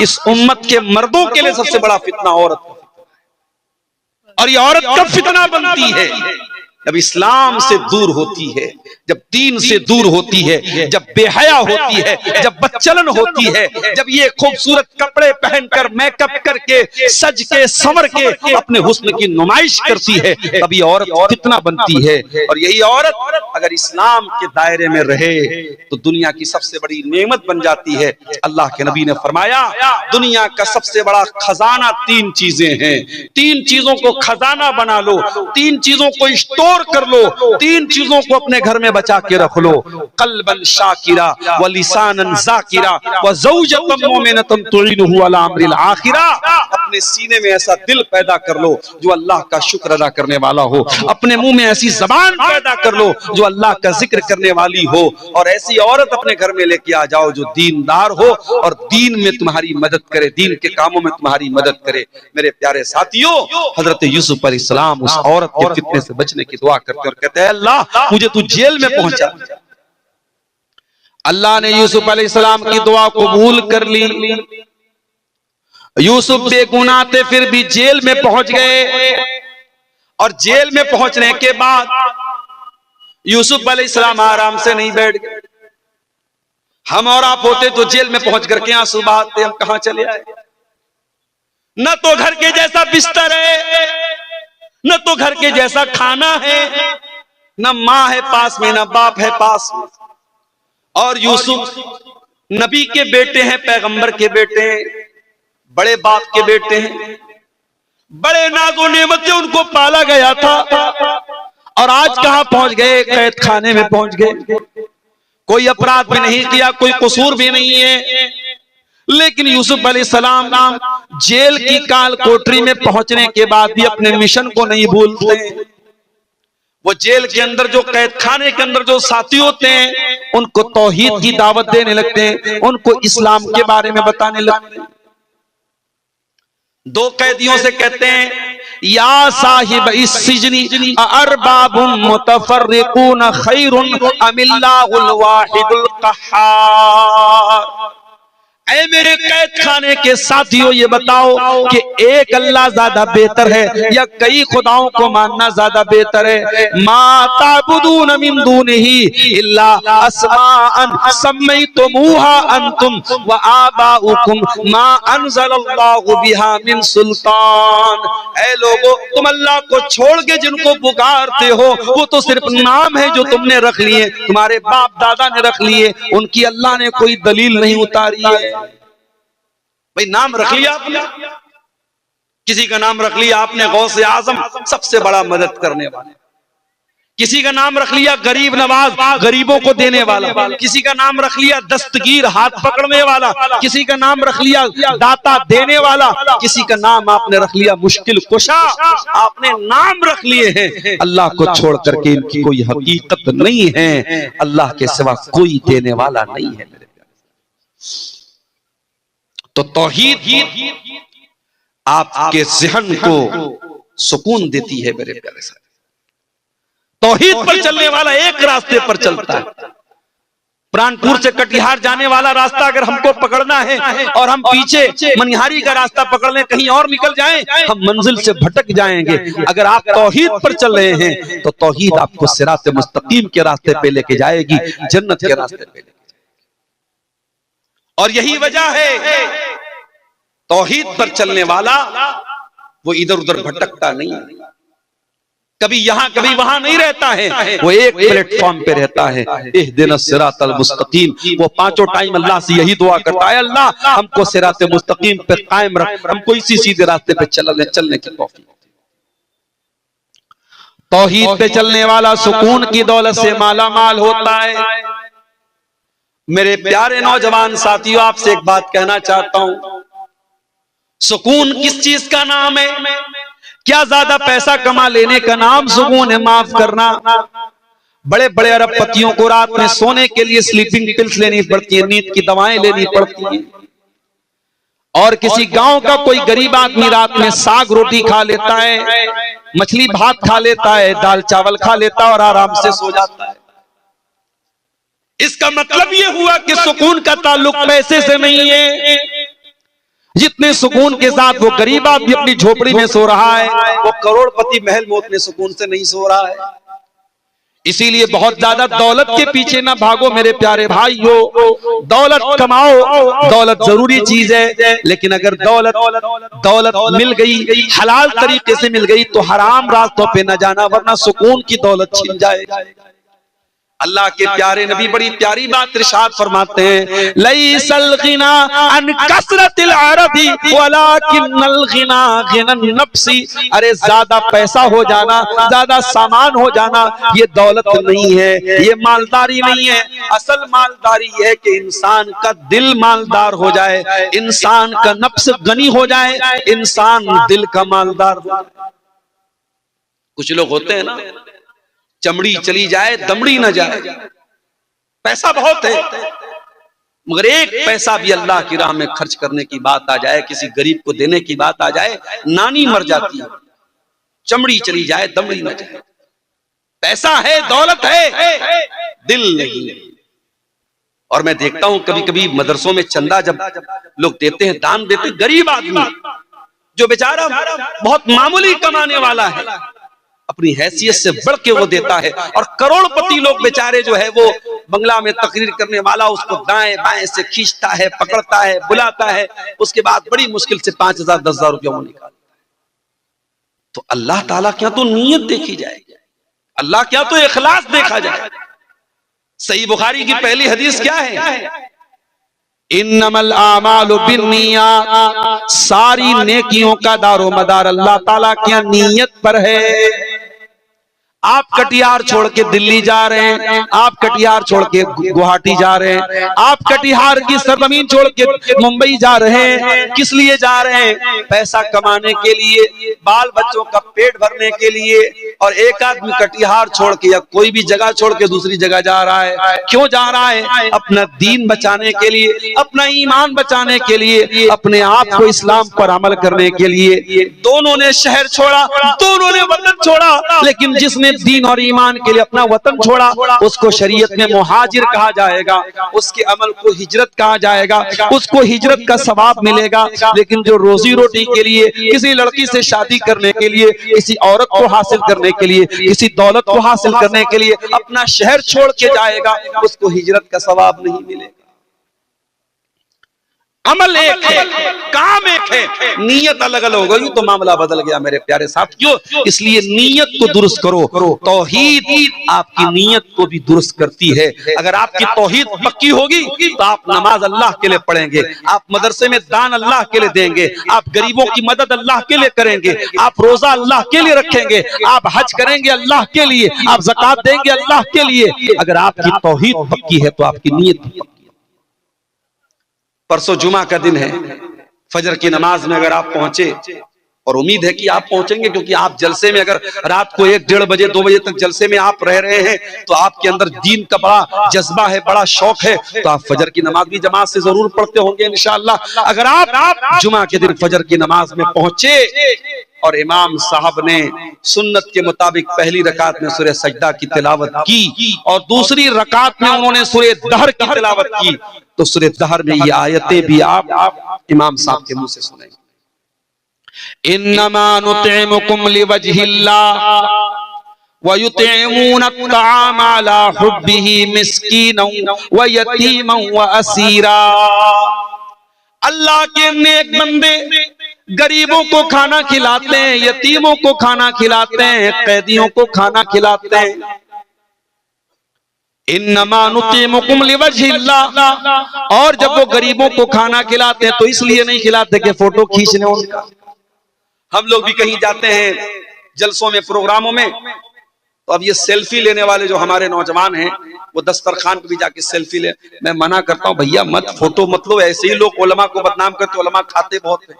इस उम्मत के मर्दों के लिए सबसे बड़ा फितना औरत का फितना है। और ये औरत कब फितना बनती है? जब इस्लाम से दूर होती है, जब दीन से दूर होती है, जब बेहया होती है, जब बदचलन होती है, जब ये खूबसूरत कपड़े पहनकर मेकअप करके सज के संवर के अपने हुस्न की नुमाइश करती है, तभी औरत फितना बनती है। और यही औरत अगर इस्लाम के दायरे में रहे तो दुनिया की सबसे बड़ी नेमत बन जाती है। अल्लाह के नबी ने फरमाया दुनिया का सबसे बड़ा खजाना 3 चीजें हैं, 3 चीजों को खजाना बना लो, 3 चीजों को स्टोर कर लो, 3 चीजों को अपने घर में बचा के रख लो। कल्बन शाकिरा व लिसानन जाकिरा व ज़ौजतन मुमिनतन तुइनुहु अला अम्रिल आखिरा। अपने सीने में ऐसा दिल पैदा कर लो जो अल्लाह का शुक्र अदा करने वाला हो, अपने मुंह में ऐसी जबान पैदा कर लो जो अल्लाह का जिक्र करने वाली हो, और ऐसी औरत अपने घर में लेके आ जाओ जो दीनदार हो और दीन में तुम्हारी मदद करे, दीन के कामों में तुम्हारी मदद करे। मेरे प्यारे साथियों, हजरत यूसुफ अलैहिस्सलाम उस औरत के फितने से बचने की दुआ करते और कहते हैं अल्लाह मुझे तू जेल में पहुंचा। अल्लाह ने यूसुफ अलैहिस्सलाम की दुआ कबूल कर ली। यूसुफ बेगुनाह थे फिर भी जेल में पहुंच गए, और जेल में पहुंचने के बाद यूसुफ अलैहिस्सलाम आराम से नहीं बैठ गए। हम और आप होते तो जेल में पहुंच करके आंसू बहाते, हम कहां चले आए। न तो घर के जैसा बिस्तर है, न तो घर के जैसा खाना है, न मां है पास में, न बाप है पास में। और यूसुफ नबी के बेटे हैं, पैगंबर के बेटे हैं, बड़े बाप के बेटे हैं, बड़े नाज़ो नेमत से उनको पाला गया था, और आज कहां पहुंच गए, कैद खाने में पहुंच गए। कोई अपराध भी नहीं किया, कोई कसूर भी नहीं है, लेकिन यूसुफ अलैहिस्सलाम जेल की काल कोठरी में पहुंचने के बाद भी अपने मिशन को नहीं भूलते। वो जेल के अंदर जो कैद खाने के अंदर जो साथी होते हैं उनको तौहीद की दावत देने लगते हैं, उनको इस्लाम के बारे में बताने लगते हैं। 2 कैदियों से कहते हैं या साहिब इस सिजनी अरबाबुन मुतफर्रिकून खैरुन अमिल्लाहुल वाहिदुल क़ह्हार। ऐ मेरे कैद खाने के साथियों, ये बताओ कि एक अल्लाह ज्यादा बेहतर है या कई खुदाओं को मानना ज्यादा बेहतर है। मा ताबुदून मिन दूनिही इल्ला अस्माअन सम्मैतुमूहा अंतुम व आबाउकुम मा अंज़लल्लाहु बिहा मिन सुल्तान। ऐ लोगो, तुम अल्लाह को छोड़ के जिनको पुकारते हो वो तो सिर्फ नाम है जो तुमने रख लिए, तुम्हारे बाप दादा ने रख लिए, उनकी अल्लाह ने कोई दलील नहीं उतारी है। भाई नाम रख लिया आपने, किसी का नाम रख लिया आपने गौसे आजम, सबसे बड़ा मदद करने वाला, किसी का नाम रख लिया गरीब नवाज, गरीबों को देने वाला, किसी का नाम रख लिया दस्तगीर, हाथ पकड़ने वाला, किसी का नाम रख लिया दाता देने वाला, किसी का नाम आपने रख लिया मुश्किल कुशा। आपने नाम रख लिए हैं, अल्लाह को छोड़ करके इनकी कोई हकीकत नहीं है, अल्लाह के सिवा कोई देने वाला नहीं है। मेरे तो तौहीद आपके ज़हन को सुकून देती है। मेरे प्यारे साथी, तौहीद पर चलने वाला एक रास्ते पर चलता है। प्राणपुर से कटिहार जाने वाला रास्ता अगर हमको पकड़ना है और हम पीछे मनिहारी का रास्ता पकड़ लें, कहीं और निकल जाएं, हम मंजिल से भटक जाएंगे। अगर आप तौहीद पर चल रहे हैं तो तौहीद आपको सिरात मुस्तकीम के रास्ते पे लेके जाएगी, जन्नत के रास्ते पे लेके जाएगी। और यही वजह है तौहीद पर चलने वाला वो इधर उधर भटकता नहीं, कभी यहां कभी वहां नहीं रहता है, वो एक प्लेटफॉर्म पे रहता है। इहदिनस सिरातल मुस्तकीम, वो 5 टाइम अल्लाह से यही दुआ करता है, अल्लाह हमको सिरात मुस्तकीम पे कायम रख, हमको इसी सीधे रास्ते पे चलने की तौफीक। तौहीद पे चलने वाला सुकून की दौलत से माला माल होता है। मेरे प्यारे नौजवान साथियों, आपसे एक बात कहना चाहता हूं, सुकून किस चीज का नाम है? क्या ज्यादा पैसा कमा लेने का नाम सुकून है? माफ करना, बड़े बड़े अरबपतियों को रात में सोने के लिए स्लीपिंग पिल्स लेनी पड़ती है, नींद की दवाएं लेनी पड़ती है, और किसी गांव का कोई गरीब आदमी रात में साग रोटी खा लेता है, मछली भात खा लेता है, दाल चावल खा लेता है और आराम से सो जाता है। इसका मतलब यह हुआ कि सुकून का ताल्लुक पैसे से नहीं है। जितने सुकून के साथ वो गरीब आदमी अपनी झोपड़ी में सो रहा है, वो करोड़पति महल में उतने सुकून से नहीं सो रहा है। इसीलिए बहुत ज्यादा दौलत के पीछे ना भागो मेरे प्यारे भाइयों। दौलत कमाओ, दौलत जरूरी चीज है, लेकिन अगर दौलत मिल गई, हलाल तरीके से मिल गई, तो हराम रास्तों पे न जाना, वरना सुकून की दौलत छिन जाएगी। अल्लाह के प्यारे नबी बड़ी प्यारी बात इरशाद फरमाते हैं, लैसल गिना अन कसरतिल अरदी वलाकिन्नल गिना गिनन नफ्सी। अरे ज्यादा पैसा हो जाना, ज्यादा सामान हो जाना, ये दौलत नहीं है, ये मालदारी नहीं है। असल मालदारी है कि इंसान का दिल मालदार हो जाए, इंसान का नफ्स गनी हो जाए, इंसान दिल का मालदार हो जाए। कुछ लोग होते हैं ना, चमड़ी चली जाए दमड़ी न जाए, पैसा बहुत है, मगर एक पैसा भी अल्लाह की राह में खर्च करने की बात आ जाए, किसी गरीब को देने की बात आ जाए, नानी मर जाती है। चमड़ी चली जाए दमड़ी न जाए। पैसा है, दौलत है, दिल नहीं। और मैं देखता हूं कभी कभी मदरसों में चंदा जब लोग देते हैं, दान देते, गरीब आदमी जो बेचारा बहुत मामूली कमाने वाला है, अपनी हैसियत से बढ़ के वो देता है। और करोड़पति लोग बेचारे जो है, वो बंगला में तकरीर करने वाला उसको दाएं बाएं से खींचता है, पकड़ता है, बुलाता है, उसके बाद बड़ी मुश्किल से 5,000 10,000 रुपया वो निकालता है। तो अल्लाह ताला क्या तो नीयत देखी जाएगी, अल्लाह क्या तो इखलास देखा जाए। सही बुखारी की पहली हदीस क्या है? इन्नमल आमालु बिन्नियात, सारी नेकियों का दारो मदार अल्लाह ताला की नीयत पर है। आप कटिहार छोड़ के दिल्ली जा रहे हैं, आप कटिहार छोड़ के गुवाहाटी जा रहे हैं, आप कटिहार की सरजमीन छोड़ के मुंबई जा रहे हैं, किस लिए जा रहे हैं? पैसा कमाने के लिए, बाल बच्चों का पेट भरने के लिए। और एक आदमी कटिहार छोड़ के या कोई भी जगह छोड़ के दूसरी जगह जा रहा है, क्यों जा रहा है? अपना दीन बचाने के लिए, अपना ईमान बचाने के लिए, अपने आप को इस्लाम पर अमल करने के लिए। दोनों ने शहर छोड़ा, दोनों ने वतन छोड़ा, लेकिन जिसने दीन और ईमान के लिए अपना वतन छोड़ा, उसको शरीयत में मुहाजिर कहा जाएगा, उसके अमल को हिजरत कहा जाएगा, उसको हिजरत का सवाब मिलेगा। लेकिन जो रोजी रोटी के लिए, किसी लड़की से शादी करने के लिए, किसी औरत को हासिल करने के लिए, किसी दौलत को हासिल करने के लिए अपना शहर छोड़ के जाएगा, उसको हिजरत का सवाब नहीं मिलेगा। अमल एक है, काम एक है, नीयत अलग अलग हो गई तो मामला बदल गया मेरे प्यारे साथियों। इसलिए नीयत को दुरुस्त करो। तौहीद आपकी नीयत को भी दुरुस्त करती है। अगर आपकी तौहीद पक्की होगी तो आप नमाज अल्लाह के लिए पढ़ेंगे, आप मदरसे में दान अल्लाह के लिए देंगे, आप गरीबों की मदद अल्लाह के लिए करेंगे, आप रोजा अल्लाह के लिए रखेंगे, आप हज करेंगे अल्लाह के लिए, आप ज़कात देंगे अल्लाह के लिए। अगर आपकी तौहीद पक्की है तो आपकी नीयत पक्की है। परसों जुमा का दिन है, फजर की नमाज में अगर आप पहुंचे, और उम्मीद है कि आप पहुंचेंगे, क्योंकि आप जलसे में अगर रात को 1 डेढ़ बजे 2 बजे तक जलसे में आप रह रहे हैं तो आपके अंदर दीन का बड़ा जज्बा है, बड़ा शौक है, तो आप फजर की नमाज भी जमात से जरूर पढ़ते होंगे इंशाअल्लाह। अगर आप जुमा के दिन फजर की नमाज में पहुंचे और इमाम साहब ने सुन्नत के मुताबिक पहली रकात में सूरह सजदा की तिलावत की और दूसरी रकात में उन्होंने सूरह दहर की तिलावत की, तो सूरह दहर में ये आयतें भी आप इमाम साहब के मुंह से सुनेंगे। इन्नमा नुतिमुकुम लिवजहिल्लाह व युतिमूना अत्ताम अला हुब्बिही मिस्कीनन व यतीमन व असीरा। अल्लाह के नेक बंदे गरीबों को खाना खिलाते हैं, यतीमों को खाना खिलाते हैं, कैदियों को खाना खिलाते हैं। इन्नमा नुतिमुकुम लिवजहिल्लाह। और जब वो गरीबों को खाना खिलाते हैं तो इसलिए नहीं खिलाते कि फोटो खींच लें उनका। हम लोग भी कहीं जाते हैं जलसों में, प्रोग्रामों में, तो अब ये सेल्फी लेने वाले जो हमारे नौजवान हैं वो दस्तरखान पे भी जाके सेल्फी ले। मैं मना करता हूं, भैया मत फोटो मत लो। ऐसे ही लोग उलमा को बदनाम करते, उलमा खाते बहुत है,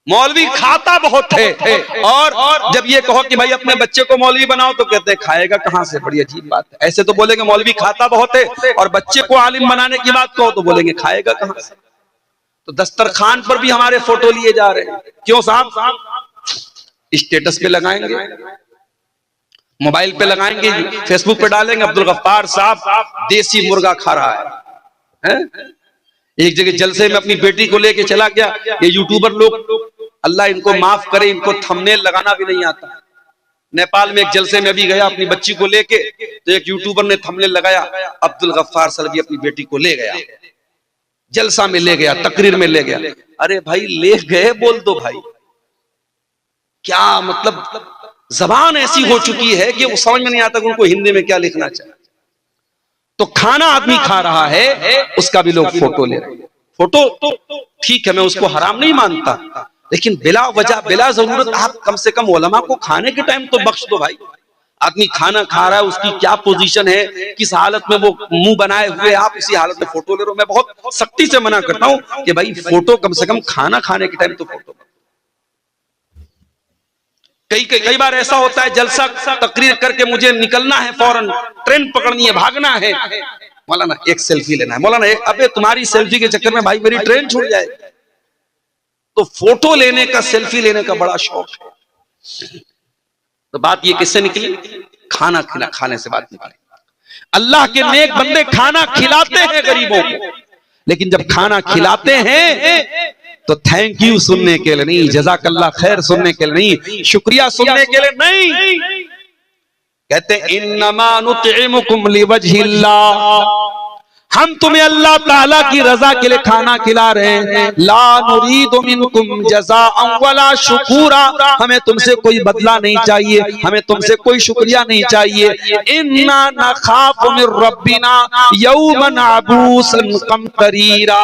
मौलवी खाता बहुत है। और जब ये कहो कि भाई अपने बच्चे को मौलवी बनाओ तो कहते हैं खाएगा कहां से। बड़ी अजीब बात है। ऐसे तो बोलेंगे मौलवी खाता बहुत है, और बच्चे को आलिम बनाने की बात कहो तो बोलेंगे खाएगा कहां से। तो दस्तरखान पर भी हमारे फोटो लिए जा रहे हैं। क्यों साहब? स्टेटस पे लगाएंगे, मोबाइल पे लगाएंगे, फेसबुक पे डालेंगे, अब्दुल गफ्फार साहब देसी मुर्गा खा रहा है। एक जगह जलसे में अपनी बेटी को लेके चला गया। ये यूट्यूबर लोग, अल्लाह इनको माफ करे, इनको थंबनेल लगाना भी नहीं आता। नेपाल में एक जलसे में भी गया अपनी बच्ची को लेके, तो एक यूट्यूबर ने थंबनेल लगाया, अब्दुल गफ्फार सलवी अपनी बेटी को ले गया, जलसा में ले गया, तकरीर में ले गया। अरे भाई ले गए बोल दो भाई, क्या मतलब जबान ऐसी हो चुकी है कि वो समझ में नहीं आता कि उनको हिंदी में क्या लिखना चाहिए। तो खाना आदमी खा रहा है, उसका भी लोग फोटो ले रहे हैं। फोटो तो ठीक है, मैं उसको हराम नहीं मानता, लेकिन बिला वजह बिला जरूरत आप कम से कम उलमा को खाने के टाइम तो बख्श दो भाई। आदमी खाना खा रहा है, उसकी क्या पोजीशन है, किस हालत में वो मुंह बनाए हुए, आप इसी हालत में फोटो ले रहे हो। मैं बहुत सख्ती से मना करता हूं कि भाई फोटो कम से कम खाना खाने के टाइम तो फोटो। कई बार ऐसा होता है, जलसा तकरीर करके मुझे निकलना है, फौरन ट्रेन पकड़नी है, भागना है, मौलाना एक सेल्फी लेना है, मौलाना एक, अबे तुम्हारी सेल्फी के चक्कर में भाई मेरी ट्रेन छूट जाए। तो फोटो लेने का, सेल्फी लेने का बड़ा शौक है। तो बात ये किससे निकली? खाना खाने से बात निकली। अल्लाह के नेक बंदे खाना खिलाते हैं गरीबों को, लेकिन जब खाना खिलाते हैं तो थैंक यू सुनने के लिए नहीं, जज़ाकल्लाह खैर सुनने के लिए नहीं, शुक्रिया सुनने के लिए नहीं। कहते इन्नमा नुतइमुकुम लिवजहिल्लाह, हम तुम्हें अल्लाह ताला की रजा के लिए खाना खिला रहे हैं। ला नुरीदु मिनकुम जज़ाअन वला शुकूरा, हमें तुमसे कोई बदला नहीं चाहिए, हमें तुमसे कोई शुक्रिया नहीं चाहिए। इन्ना नखाफु मिर रब्बिना यौमन अबूसन कमतरीरा,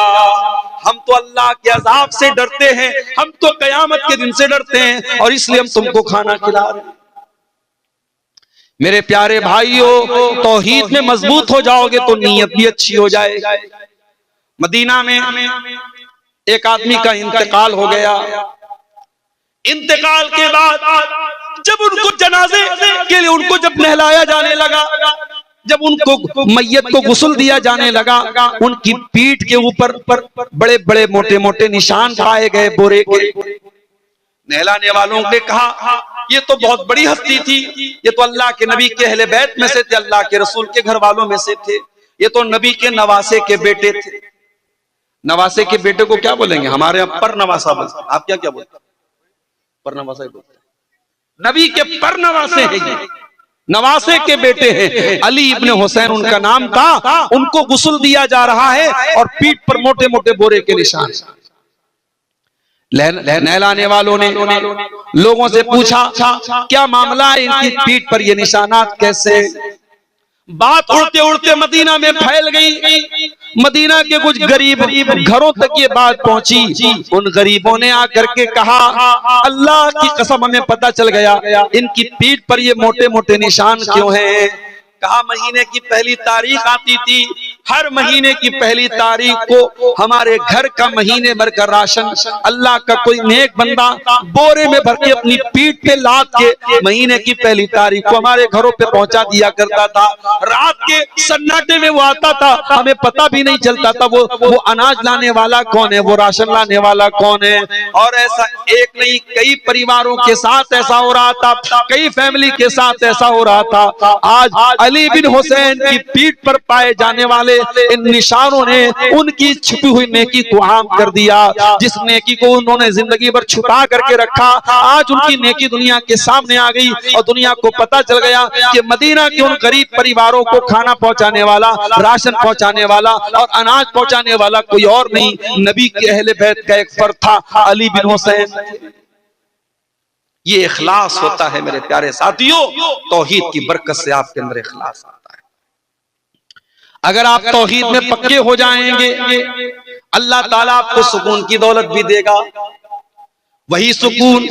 हम तो अल्लाह के अजाब से डरते हैं, हम तो कयामत के दिन से डरते हैं, और इसलिए हम तुमको खाना खिला रहे हैं। मेरे प्यारे भाइयों, तौहीद में मजबूत हो जाओगे तो नीयत भी अच्छी हो जाएगी। मदीना में एक आदमी का इंतकाल हो गया। इंतकाल के बाद जब उनको जनाजे के लिए उनको जब नहलाया जाने लगा, जब उनको मैयत को गुस्ल दिया जाने लगा, उनकी पीठ के ऊपर बड़े बड़े मोटे मोटे निशान पाए गए बोरे के। नहलाने वालों ने कहा ये तो बहुत बड़ी हस्ती थी, ये तो अल्लाह के नबी के अहले बैत में से थे, अल्लाह के रसूल के घर वालों में से थे, ये तो नबी के नवासे के बेटे थे। नवासे के बेटे को क्या बोलेंगे? हमारे यहाँ पर नवासा बोलते, आप क्या क्या बोलते? पर नवासा ही बोलते। नबी के पर नवासे हैं, ये नवासे के बेटे हैं। अली इब्ने हुसैन उनका नाम था। उनको गुस्ल दिया जा रहा है और पीठ पर मोटे मोटे बोरे के निशान। नहलाने वालों ने लोगों से पूछा क्या मामला है, इनकी पीठ पर ये निशानात कैसे? बात उड़ते उड़ते मदीना में फैल गई। मदीना के कुछ गरीब घरों तक ये बात पहुंची। उन गरीबों ने आकर के कहा अल्लाह की कसम हमें पता चल गया इनकी पीठ पर ये मोटे मोटे निशान क्यों हैं। कहा महीने की पहली तारीख आती थी, हर महीने की पहली तारीख को हमारे घर का महीने भर का राशन अल्लाह का कोई नेक बंदा बोरे में भर के अपनी पीठ पे लाद के महीने की पहली तारीख को हमारे घरों पे पहुंचा दिया करता था। रात के सन्नाटे में वो आता था, हमें पता भी नहीं चलता था वो अनाज लाने वाला कौन है, वो राशन लाने वाला कौन है। और ऐसा एक नहीं, कई परिवारों के साथ ऐसा हो रहा था, कई फैमिली के साथ ऐसा हो रहा था। आज अली बिन हुसैन की पीठ पर पाए जाने वाले इन निशानों ने उनकी छुपी हुई नेकी को आम कर दिया। जिस नेकी को उन्होंने जिंदगी भर छुपा करके रखा, आज उनकी नेकी दुनिया के सामने आ गई और दुनिया को पता चल गया कि मदीना के उन गरीब परिवारों को खाना पहुंचाने वाला, राशन पहुंचाने वाला और अनाज पहुंचाने वाला कोई और नहीं, नबी के अहले बैत का एक फर्द था, अली बिन हुसैन। ये इखलास होता है मेरे प्यारे साथियों, तौहीद की बरकत से आपके अंदर इखलास आता है। अगर आप तौहीद में पक्के हो जाएंगे, अल्लाह ताला आपको सुकून की दौलत भी देगा। वही सुकून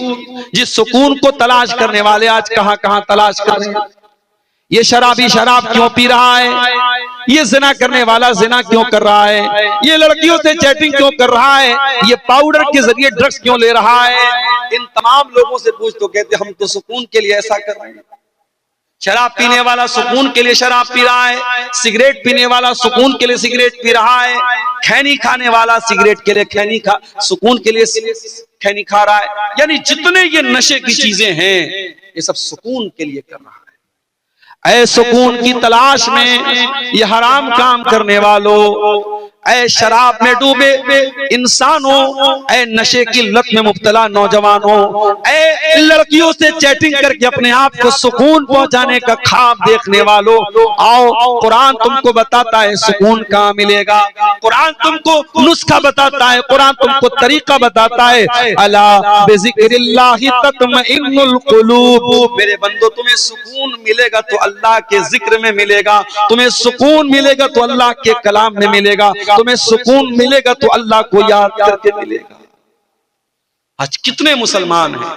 जिस सुकून को तलाश करने वाले आज कहां कहां तलाश कर रहे हैं। ये शराबी शराब क्यों पी रहा है, ये जिना करने वाला जिना क्यों कर रहा है, ये लड़कियों से चैटिंग क्यों कर रहा है, ये पाउडर के जरिए ड्रग्स क्यों ले रहा है। इन तमाम लोगों से पूछ तो कहते हम तो सुकून के लिए ऐसा कर रहे हैं। शराब पीने वाला सुकून के लिए शराब पी रहा है, सिगरेट पीने वाला सुकून के लिए सिगरेट पी रहा है, खैनी खाने वाला सिगरेट के लिए सुकून के लिए खैनी खा रहा है। यानी जितने ये नशे की चीजें हैं ये सब सुकून के लिए कर रहा है। ऐ सुकून की तलाश में ये हराम काम करने वालों, ऐ शराब में डूबे इंसानों, ऐ नशे की लत में मुब्तला नौजवानों, ऐ लड़कियों से चैटिंग करके अपने आप को सुकून पहुंचाने का ख्वाब देखने वालों, आओ कुरान तुमको बताता है सुकून कहाँ मिलेगा। कुरान तुमको नुस्खा बताता है, कुरान तुमको तरीका बताता है। अला बिज़िक्रिल्लाहि तत्मइन्नुल कुलूब। मेरे बंदो, तुम्हें सुकून मिलेगा तो अल्लाह के जिक्र में मिलेगा, तुम्हें सुकून मिलेगा तो अल्लाह के कलाम में मिलेगा, तुम्हें सुकून मिलेगा तो अल्लाह को याद करके मिलेगा। आज कितने मुसलमान हैं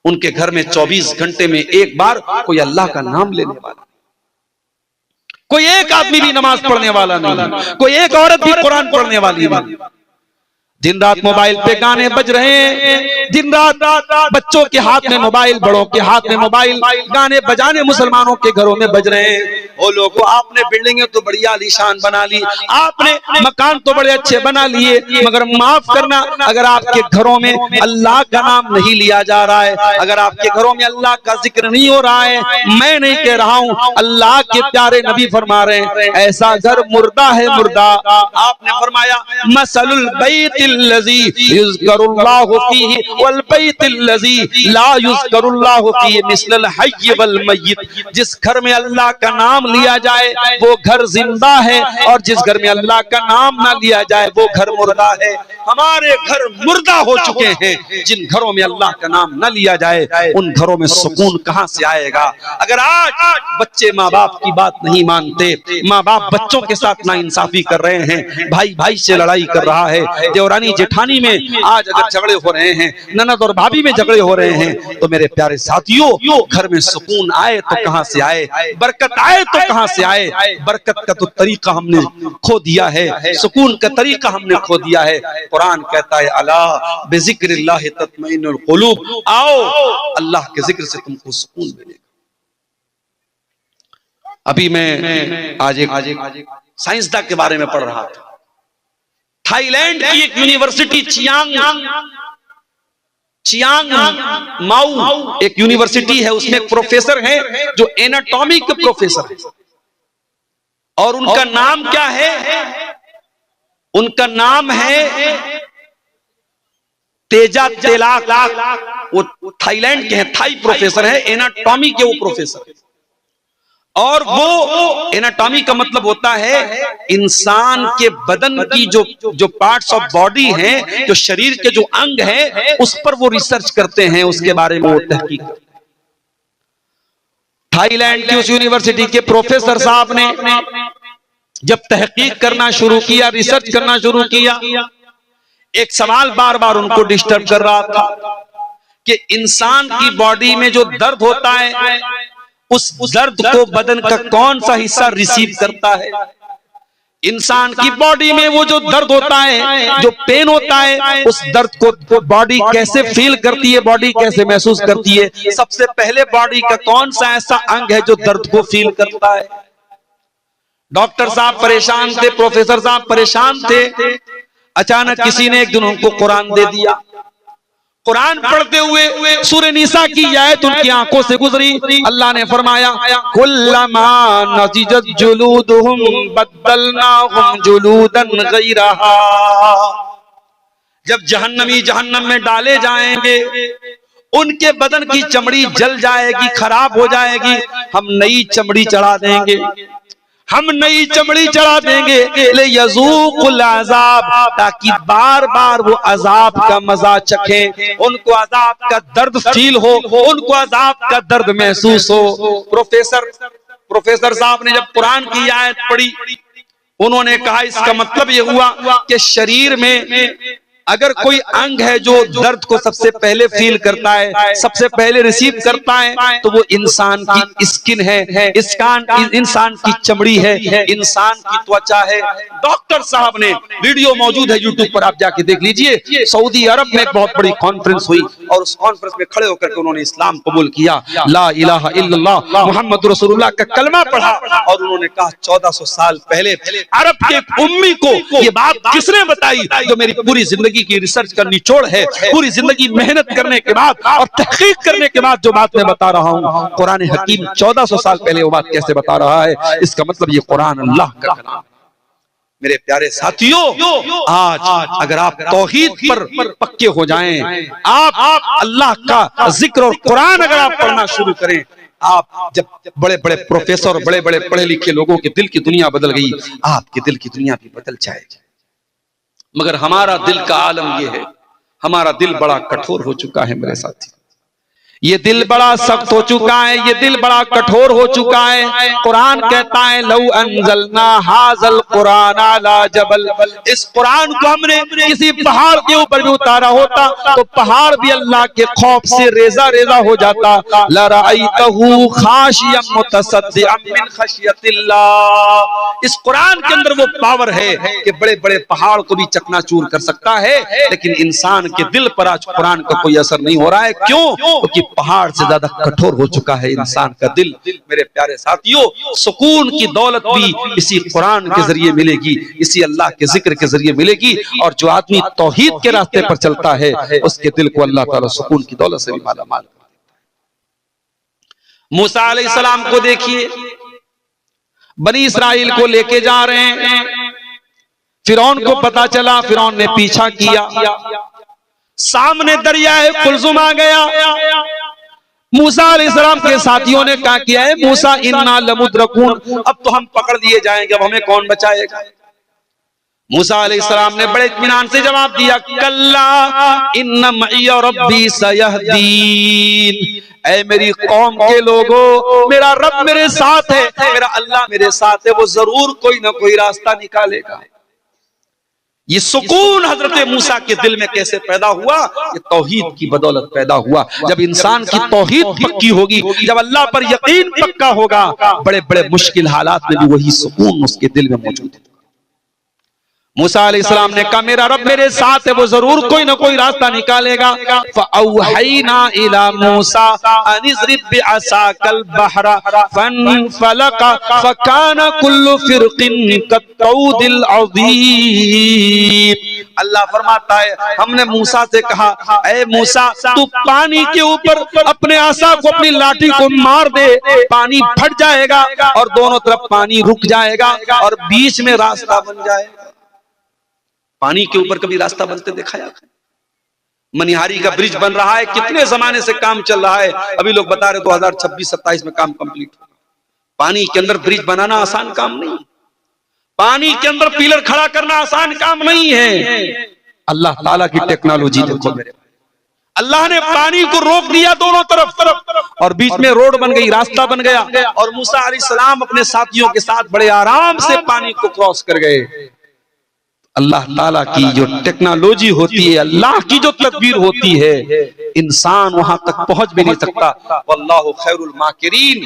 उनके घर में 24 घंटे में एक बार कोई अल्लाह का नाम लेने वाला, कोई एक आदमी भी नमाज पढ़ने वाला नहीं, कोई एक औरत भी कुरान पढ़ने वाली नहीं। दिन रात मोबाइल पे गाने बज रहे हैं, दिन रात बच्चों के हाथ में मोबाइल, बड़ों के हाथ में मोबाइल, गाने बजाने मुसलमानों के घरों में बज रहे हैं। ओ लोगों, आपने बिल्डिंगें तो बड़ी आलीशान बना ली, आपने मकान तो बड़े अच्छे बना लिए, मगर माफ करना, अगर आपके घरों में अल्लाह का नाम नहीं लिया जा रहा है, अगर आपके घरों में अल्लाह का जिक्र नहीं हो रहा है, मैं नहीं कह रहा हूं, अल्लाह के प्यारे नबी फरमा रहे हैं, ऐसा घर मुर्दा है, मुर्दा। आपने फरमाया मसलुल बैतिल लज़ी युज़करुल्लाहु फीही वल बैतिल लज़ी ला युज़करुल्लाहु फीही मिस्लल हय्य वल मय्यित। जिस घर में अल्लाह का नाम लिया जाए वो घर जिंदा है, और जिस घर में अल्लाह का नाम ना लिया जाए वो घर मुर्दा है। हमारे घर मुर्दा हो चुके हैं। जिन घरों में अल्लाह का नाम न लिया जाए उन घरों में सुकून कहां से आएगा। अगर आज बच्चे माँ बाप की बात नहीं मानते, माँ बाप बच्चों के साथ नाइंसाफी कर रहे हैं, भाई भाई से लड़ाई कर रहा है, देवरानी जेठानी में आज अगर झगड़े हो रहे हैं, ननद और भाभी में झगड़े हो रहे हैं, तो मेरे प्यारे साथियों, घर में सुकून आए तो कहां से आए, बरकत आए तो कहां से आए। बरकत का तो तरीका हमने खो दिया है, सुकून का तरीका हमने खो दिया है। कुरान कहता है अला बिज़िक्रिल्लाहि तत्मइन्नुल कुलूब, आओ अल्लाह के जिक्र से तुमको सुकून मिलेगा। अभी मैं आज एक साइंसदान के बारे में पढ़ रहा था। थाईलैंड की एक यूनिवर्सिटी चियांग माऊ एक यूनिवर्सिटी है, उसमें एक प्रोफेसर है जो एनाटॉमी के प्रोफेसर है, और उनका नाम क्या है? उनका नाम है तेजा तेलाक। वो थाईलैंड के हैं, थाई प्रोफेसर है, एनाटॉमी के वो प्रोफेसर है। और वो एनाटॉमी का मतलब होता है इंसान के बदन की जो पार्ट्स ऑफ बॉडी हैं, जो शरीर के जो अंग हैं, उस पर वो रिसर्च करते हैं, उसके बारे में वो तहकीक करते हैं। थाईलैंड की उस यूनिवर्सिटी के प्रोफेसर साहब ने जब तहकीक करना शुरू किया, रिसर्च करना शुरू किया, एक सवाल बार बार उनको डिस्टर्ब कर रहा था कि इंसान की बॉडी में जो दर्द होता है, उस दर्द को बदन का कौन सा हिस्सा रिसीव करता है। इंसान की बॉडी में वो जो दर्द होता है, जो पेन होता है, उस दर्द को बॉडी कैसे फील करती है, बॉडी कैसे महसूस करती है। सबसे पहले बॉडी का कौन सा ऐसा अंग है जो दर्द को फील करता है। डॉक्टर साहब परेशान थे, प्रोफेसर साहब परेशान थे। अचानक किसी ने एक दिन उनको कुरान दे दिया। कुरान पढ़ते हुए सूरह निसा की आयत उनकी आंखों से गुजरी। अल्लाह ने फरमाया कुल्लमा नज़िजत जुलूदुहुम बद्दलनाहुम जुलूदन गैरहा। जब जहन्नमी जहन्नम में डाले जाएंगे, उनके बदन की चमड़ी जल जाएगी, खराब हो जाएगी, हम नई चमड़ी चढ़ा देंगे, हम नई चमड़ी चढ़ा देंगे ले यज़ूक़ुल अज़ाब, ताकि बार बार वो अजाब का मजा चखें, उनको अजाब का दर्द फील हो, उनको अजाब का दर्द महसूस हो। प्रोफेसर साहब ने जब कुरान की आयत पढ़ी, उन्होंने कहा इसका मतलब ये हुआ कि शरीर में अगर कोई अंग है जो दर्द को सबसे पहले फील करता है, सबसे पहले रिसीव करता है, तो वो इंसान की स्किन है, इंसान की चमड़ी है, इंसान की त्वचा है। डॉक्टर साहब ने, वीडियो मौजूद है यूट्यूब पर, आप जाके देख लीजिए। सऊदी अरब में एक बहुत बड़ी कॉन्फ्रेंस हुई और उस कॉन्फ्रेंस में खड़े होकर के उन्होंने इस्लाम कबूल किया, ला इलाहा इल्लल्लाह मुहम्मद रसूलुल्लाह का कलमा पढ़ा, और उन्होंने कहा 1400 साल पहले अरब के एक उम्मी को ये बात किसने बताई जो मेरी पूरी जिंदगी की रिसर्च का निचोड़ है, पूरी जिंदगी मेहनत करने के बाद और तहकीक करने के बाद जो बात मैं बता रहा हूं, कुरान हकीम 1400 साल पहले वो बात कैसे बता रहा है। इसका मतलब ये कुरान अल्लाह का कलाम है। मेरे प्यारे साथियों, आज अगर आप तौहीद पर पक्के हो जाएं, आप अल्लाह का जिक्र और कुरान अगर आप पढ़ना शुरू करें, आप जब बड़े बड़े प्रोफेसर और बड़े बड़े पढ़े लिखे लोगों के दिल की दुनिया बदल गई, आपके दिल की दुनिया भी बदल जाएगी। मगर हमारा दिल का आलम यह है, हमारा दिल बड़ा कठोर हो चुका है मेरे साथी। ये दिल बड़ा सख्त हो चुका है, ये दिल बड़ा कठोर हो चुका है। कुरान कहता है लौ अंज़लना हाज़ल कुरान अला जबल, इस कुरान को हमने किसी पहाड़ के ऊपर भी उतारा होता तो पहाड़ भी अल्लाह के खौफ से रेजा रेजा हो जाता। लरअयतहु खाशियम मुतसद्दिअम मिन खशियतिल्लाह। इस कुरान के अंदर वो पावर है कि बड़े बड़े पहाड़ को भी चकनाचूर कर सकता है, लेकिन इंसान के दिल पर आज कुरान का कोई असर नहीं हो रहा है। क्यों? क्योंकि पहाड़ से ज्यादा कठोर हो चुका है इंसान का दिल। मेरे प्यारे साथियों, सुकून की दौलत भी इसी कुरान के जरिए मिलेगी, इसी अल्लाह के जिक्र के जरिए मिलेगी। और जो आदमी तौहीद के रास्ते पर चलता है उसके दिल को अल्लाह ताला सुकून की दौलत से भी मालामाल कर देता है। मूसा अलैहिस्सलाम को देखिए, बनी इस्राइल को लेके जा रहे हैं, फिरौन को पता चला, फिरौन ने पीछा किया, सामने दरिया है कुलजुम आ गया। मूसा अलैहिस्सलाम के साथियों ने क्या किया है, मूसा इन्ना लमुद्रकून, अब तो हम पकड़ लिए जाएंगे, अब हमें कौन बचाएगा। मूसा अलैहिस्सलाम ने बड़े इत्मीनान से जवाब दिया, कल्ला इन्ना मइया रब्बी सयहदीन, ऐ मेरी कौम के लोगों, मेरा रब मेरे साथ है, मेरा अल्लाह मेरे साथ है, वो जरूर कोई ना कोई रास्ता निकालेगा। ये सुकून हजरत मूसा के दिल में कैसे पैदा हुआ? ये तौहीद की बदौलत पैदा हुआ। जब इंसान की तौहीद पक्की होगी, जब अल्लाह पर यकीन पक्का होगा, बड़े बड़े मुश्किल हालात में भी वही सुकून उसके दिल में मौजूद है। मूसा अलैहिस्सलाम ने कहा मेरा रब मेरे साथ है, वो जरूर कोई ना कोई रास्ता निकालेगा। फ़अौहैना इला मूसा अन इज़रिब बिअसाकल बहरा फनफलक फकान कुल्लु फिरकिन कत्तौदिल अज़ीम। अल्लाह फरमाता है, हमने मूसा से कहा, ऐ मूसा तू पानी के ऊपर अपने आसा को, अपनी लाठी को मार दे, पानी फट जाएगा और दोनों तरफ पानी रुक जाएगा और बीच में रास्ता बन जाएगा। पानी के ऊपर कभी रास्ता बनते देखा है? मनिहारी का ब्रिज बन रहा है, कितने जमाने से काम चल रहा है, अभी लोग बता रहे 2026-27 में काम कंप्लीट होगा। पानी के अंदर ब्रिज बनाना आसान काम नहीं, पानी के अंदर पिलर खड़ा करना आसान काम नहीं है। अल्लाह ताला की टेक्नोलॉजी देखो मेरे, अल्लाह ने पानी को रोक दिया दोनों तरफ और बीच में रोड बन गई, रास्ता बन गया और मूसा अलैहिस्सलाम अपने साथियों के साथ बड़े आराम से पानी को क्रॉस कर गए। अल्लाह ताला की जो टेक्नोलॉजी होती है, अल्लाह की जो तदबीर होती है, इंसान वहां तक पहुंच भी नहीं सकता। वल्लाहु खैरुल माकिरीन।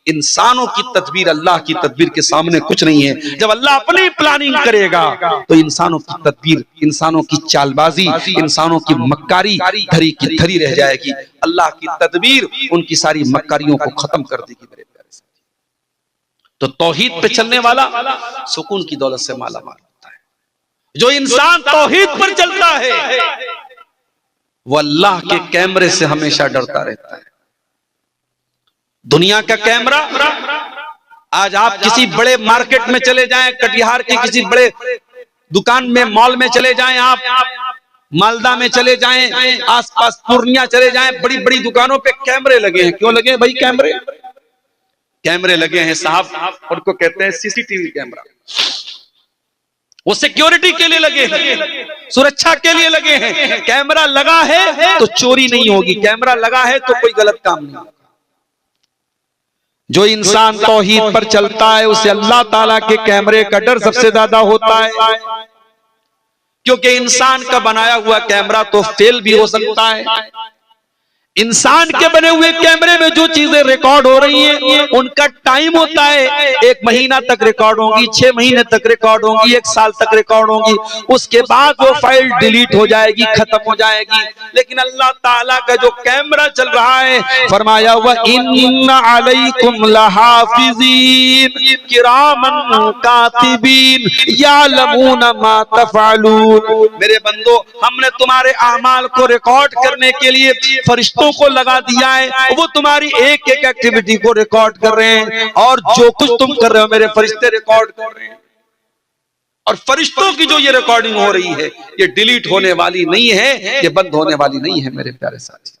इंसानों की तदबीर अल्लाह की तदबीर के सामने कुछ नहीं है। जब अल्लाह अपनी प्लानिंग करेगा तो इंसानों की तदबीर, इंसानों की चालबाजी, इंसानों की मक्कारी धरी की धरी रह जाएगी। अल्लाह की तदबीर उनकी सारी मक्कारियों को खत्म कर देगी मेरे प्यारे साथी। तो तौहीद पे चलने वाला सुकून की दौलत से माला माल होता है। जो इंसान तौहीद पर चलता है वो अल्लाह के कैमरे से हमेशा डरता रहता है। दुनिया का कैमरा, आज आप किसी बड़े मार्केट में चले जाएं, कटिहार के किसी बड़े दुकान में, मॉल में चले जाएं, आप मालदा में चले जाएं, आसपास पूर्णिया चले जाएं, बड़ी बड़ी दुकानों पे कैमरे लगे हैं। क्यों लगे हैं भाई कैमरे? कैमरे लगे हैं साहब, उनको कहते हैं सीसीटीवी कैमरा। वो सिक्योरिटी के लिए लगे हैं, सुरक्षा के लिए लगे हैं। कैमरा लगा है तो चोरी नहीं होगी, कैमरा लगा है तो कोई गलत काम नहीं होगा। जो इंसान तौहीद पर चलता है उसे अल्लाह ताला के कैमरे का डर सबसे ज्यादा होता है, क्योंकि इंसान का बनाया हुआ कैमरा तो फेल भी हो सकता है। इंसान के बने हुए कैमरे में जो चीजें रिकॉर्ड हो रही हैं उनका टाइम होता है, 1 महीना तक रिकॉर्ड होंगी, 6 महीने तक रिकॉर्ड होंगी, 1 साल तक रिकॉर्ड होंगी, उसके बाद वो फाइल डिलीट हो जाएगी, खत्म हो जाएगी। लेकिन अल्लाह ताला का जो कैमरा चल रहा है, फरमाया हुआ इन्ना अलैकुम लहाफिज़ीन किरामन कातिबीन यालमून मा तफअलून। मेरे बंदो, हमने तुम्हारे अमाल को रिकॉर्ड करने के लिए फरिश्तों को लगा दिया है, वो तुम्हारी एक एक एक्टिविटी को रिकॉर्ड कर रहे हैं और जो कुछ तुम कर रहे हो मेरे फरिश्ते रिकॉर्ड कर रहे हैं। और फरिश्तों की जो ये रिकॉर्डिंग हो रही है, ये डिलीट होने वाली नहीं है, ये बंद होने वाली नहीं है मेरे प्यारे साथी।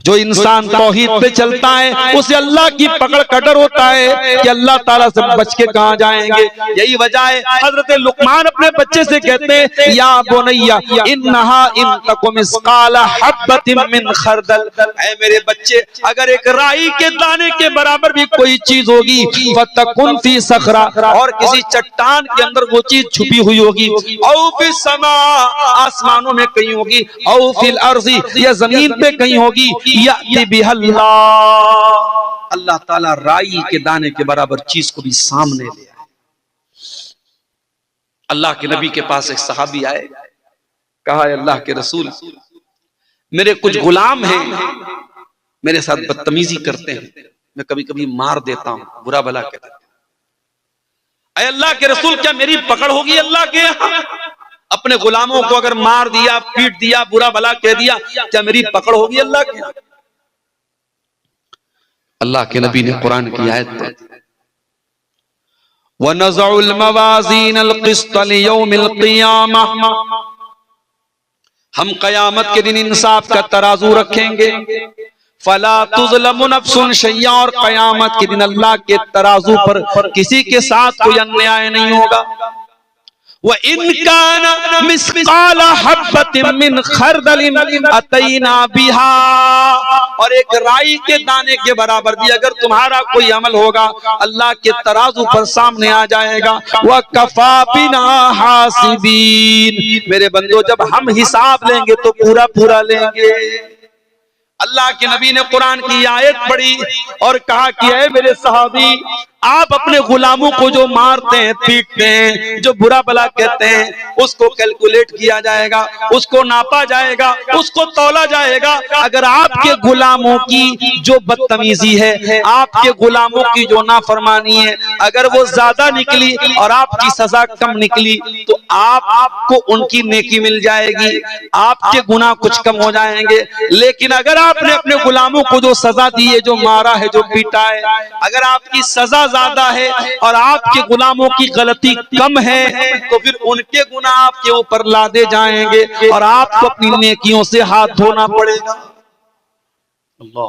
जो इंसान तौहीद पे चलता है उसे अल्लाह की पकड़ का डर होता है कि अल्लाह ताला से बच के कहां जाएंगे। यही वजह है हजरत लुकमान अपने बच्चे से कहते हैं, या बुनैया इन्नहा इन तकुम मिस्काला हब्बतिन मिन खरदल, ऐ मेरे बच्चे, अगर एक राई के दाने के बराबर भी कोई चीज होगी, फतकुन फी सखरा, और किसी चट्टान के अंदर वो चीज छुपी हुई होगी, औ फी समा, आसमानों में कहीं होगी, औ फिल अर्ज़ी, या जमीन पे कहीं होगी, अल्लाह ताला राई के दाने के बराबर चीज को भी सामने ले आए। अल्लाह के नबी के पास एक सहाबी आए, कहा अल्लाह के रसूल, मेरे कुछ गुलाम हैं, मेरे साथ बदतमीजी करते हैं, मैं कभी कभी मार देता हूं, बुरा भला कहता हूं। अरे अल्लाह के रसूल, क्या मेरी पकड़ होगी अल्लाह के यहां? अपने गुलामों को अगर मार दिया, पीट दिया, बुरा भला कह दिया, क्या मेरी पकड़ होगी अल्लाह के यहां? अल्लाह के नबी ने कुरान की आयत पढ़ी, वनज़उल मवाज़ीनल क़िस्त लियौमिल क़ियामह, हम कयामत के दिन इंसाफ का तराजू रखेंगे, फला तुज़लमु नफ्सुन शैया, और कयामत के दिन अल्लाह के तराजू पर किसी के साथ कोई अन्याय नहीं होगा। व इनकाना मिस्काला हब्बतिन मिन खरदलिन अतैना बिहा, और एक राई के दाने के बराबर भी अगर तुम्हारा कोई अमल होगा, अल्लाह के तराजू पर सामने आ जाएगा। व कफा बिना हासिबीन, मेरे बंदो, जब हम हिसाब लेंगे तो पूरा पूरा लेंगे। अल्लाह के नबी ने कुरान की आयत पढ़ी और कहा कि ऐ मेरे सहाबी, आप अपने गुलामों को जो मारते हैं, पीटते हैं, जो बुरा भला कहते हैं, उसको कैलकुलेट किया जाएगा, उसको नापा जाएगा, उसको तौला जाएगा। अगर आपके गुलामों की जो बदतमीजी है, आपके गुलामों की जो नाफरमानी है, अगर वो ज्यादा निकली और आपकी सजा कम निकली, तो आपको उनकी नेकी मिल जाएगी, आपके गुनाह कुछ कम हो जाएंगे। लेकिन अगर आपने अपने गुलामों को जो सजा दी है, जो मारा है, जो पीटा है, अगर आपकी सजा ज्यादा है और आपके गुलामों की गलती कम है, तो फिर उनके गुनाह आपके ऊपर लादे जाएंगे और आपको अपनी नेकियों से हाथ धोना पड़ेगा। अल्लाह।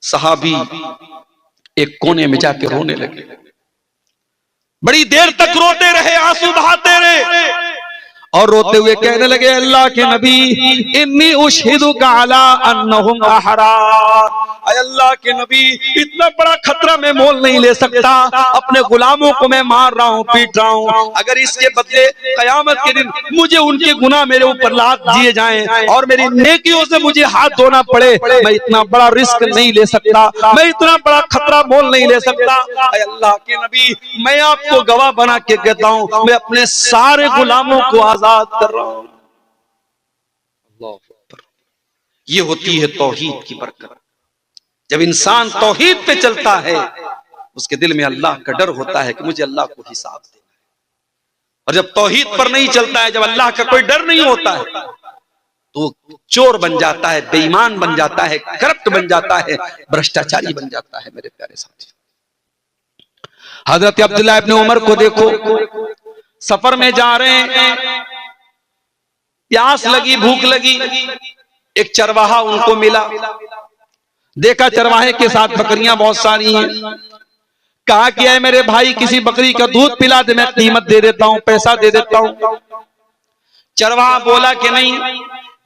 सहाबी एक कोने में जाके रोने लगे, बड़ी देर तक रोते रहे, आंसू बहाते रहे, और रोते हुए कहने लगे, अल्लाह के नबी, इन्नी उशहिदुका अला अन्नहुम अहरार, अल्लाह के नबी, इतना बड़ा खतरा मैं मोल नहीं ले सकता, अपने गुलामों को मैं मार रहा हूँ, पीट रहा हूँ, अगर इसके बदले कयामत के दिन मुझे उनके गुनाह मेरे ऊपर लाद दिए जाएं और मेरी नेकियों से मुझे हाथ धोना पड़े, मैं इतना बड़ा रिस्क नहीं ले सकता, मैं इतना बड़ा खतरा मोल नहीं ले सकता। अल्लाह के नबी, मैं आपको गवाह बना के कहता हूँ, मैं अपने सारे गुलामों को आजाद कर रहा हूं। ये होती है तौहीद की बरकत। जब इंसान तौहीद पे चलता है, उसके दिल में अल्लाह का डर होता है कि मुझे अल्लाह को हिसाब देना है। और जब तौहीद पर नहीं चलता है, जब अल्लाह का कोई डर नहीं होता है, तो चोर बन जाता है, बेईमान बन जाता है, करप्ट बन जाता है, भ्रष्टाचारी बन जाता है। मेरे प्यारे साथी, हजरत अब्दुल्लाह इब्न उमर को देखो, सफर में जा रहे हैं, प्यास लगी, भूख लगी, एक चरवाहा उनको मिला, देखा चरवाहे के साथ बकरियां बहुत सारी हैं, कहा कि है मेरे भाई, किसी बकरी का दूध पिला दे, मैं कीमत दे देता हूं, पैसा दे देता हूं। चरवाहा बोला कि नहीं,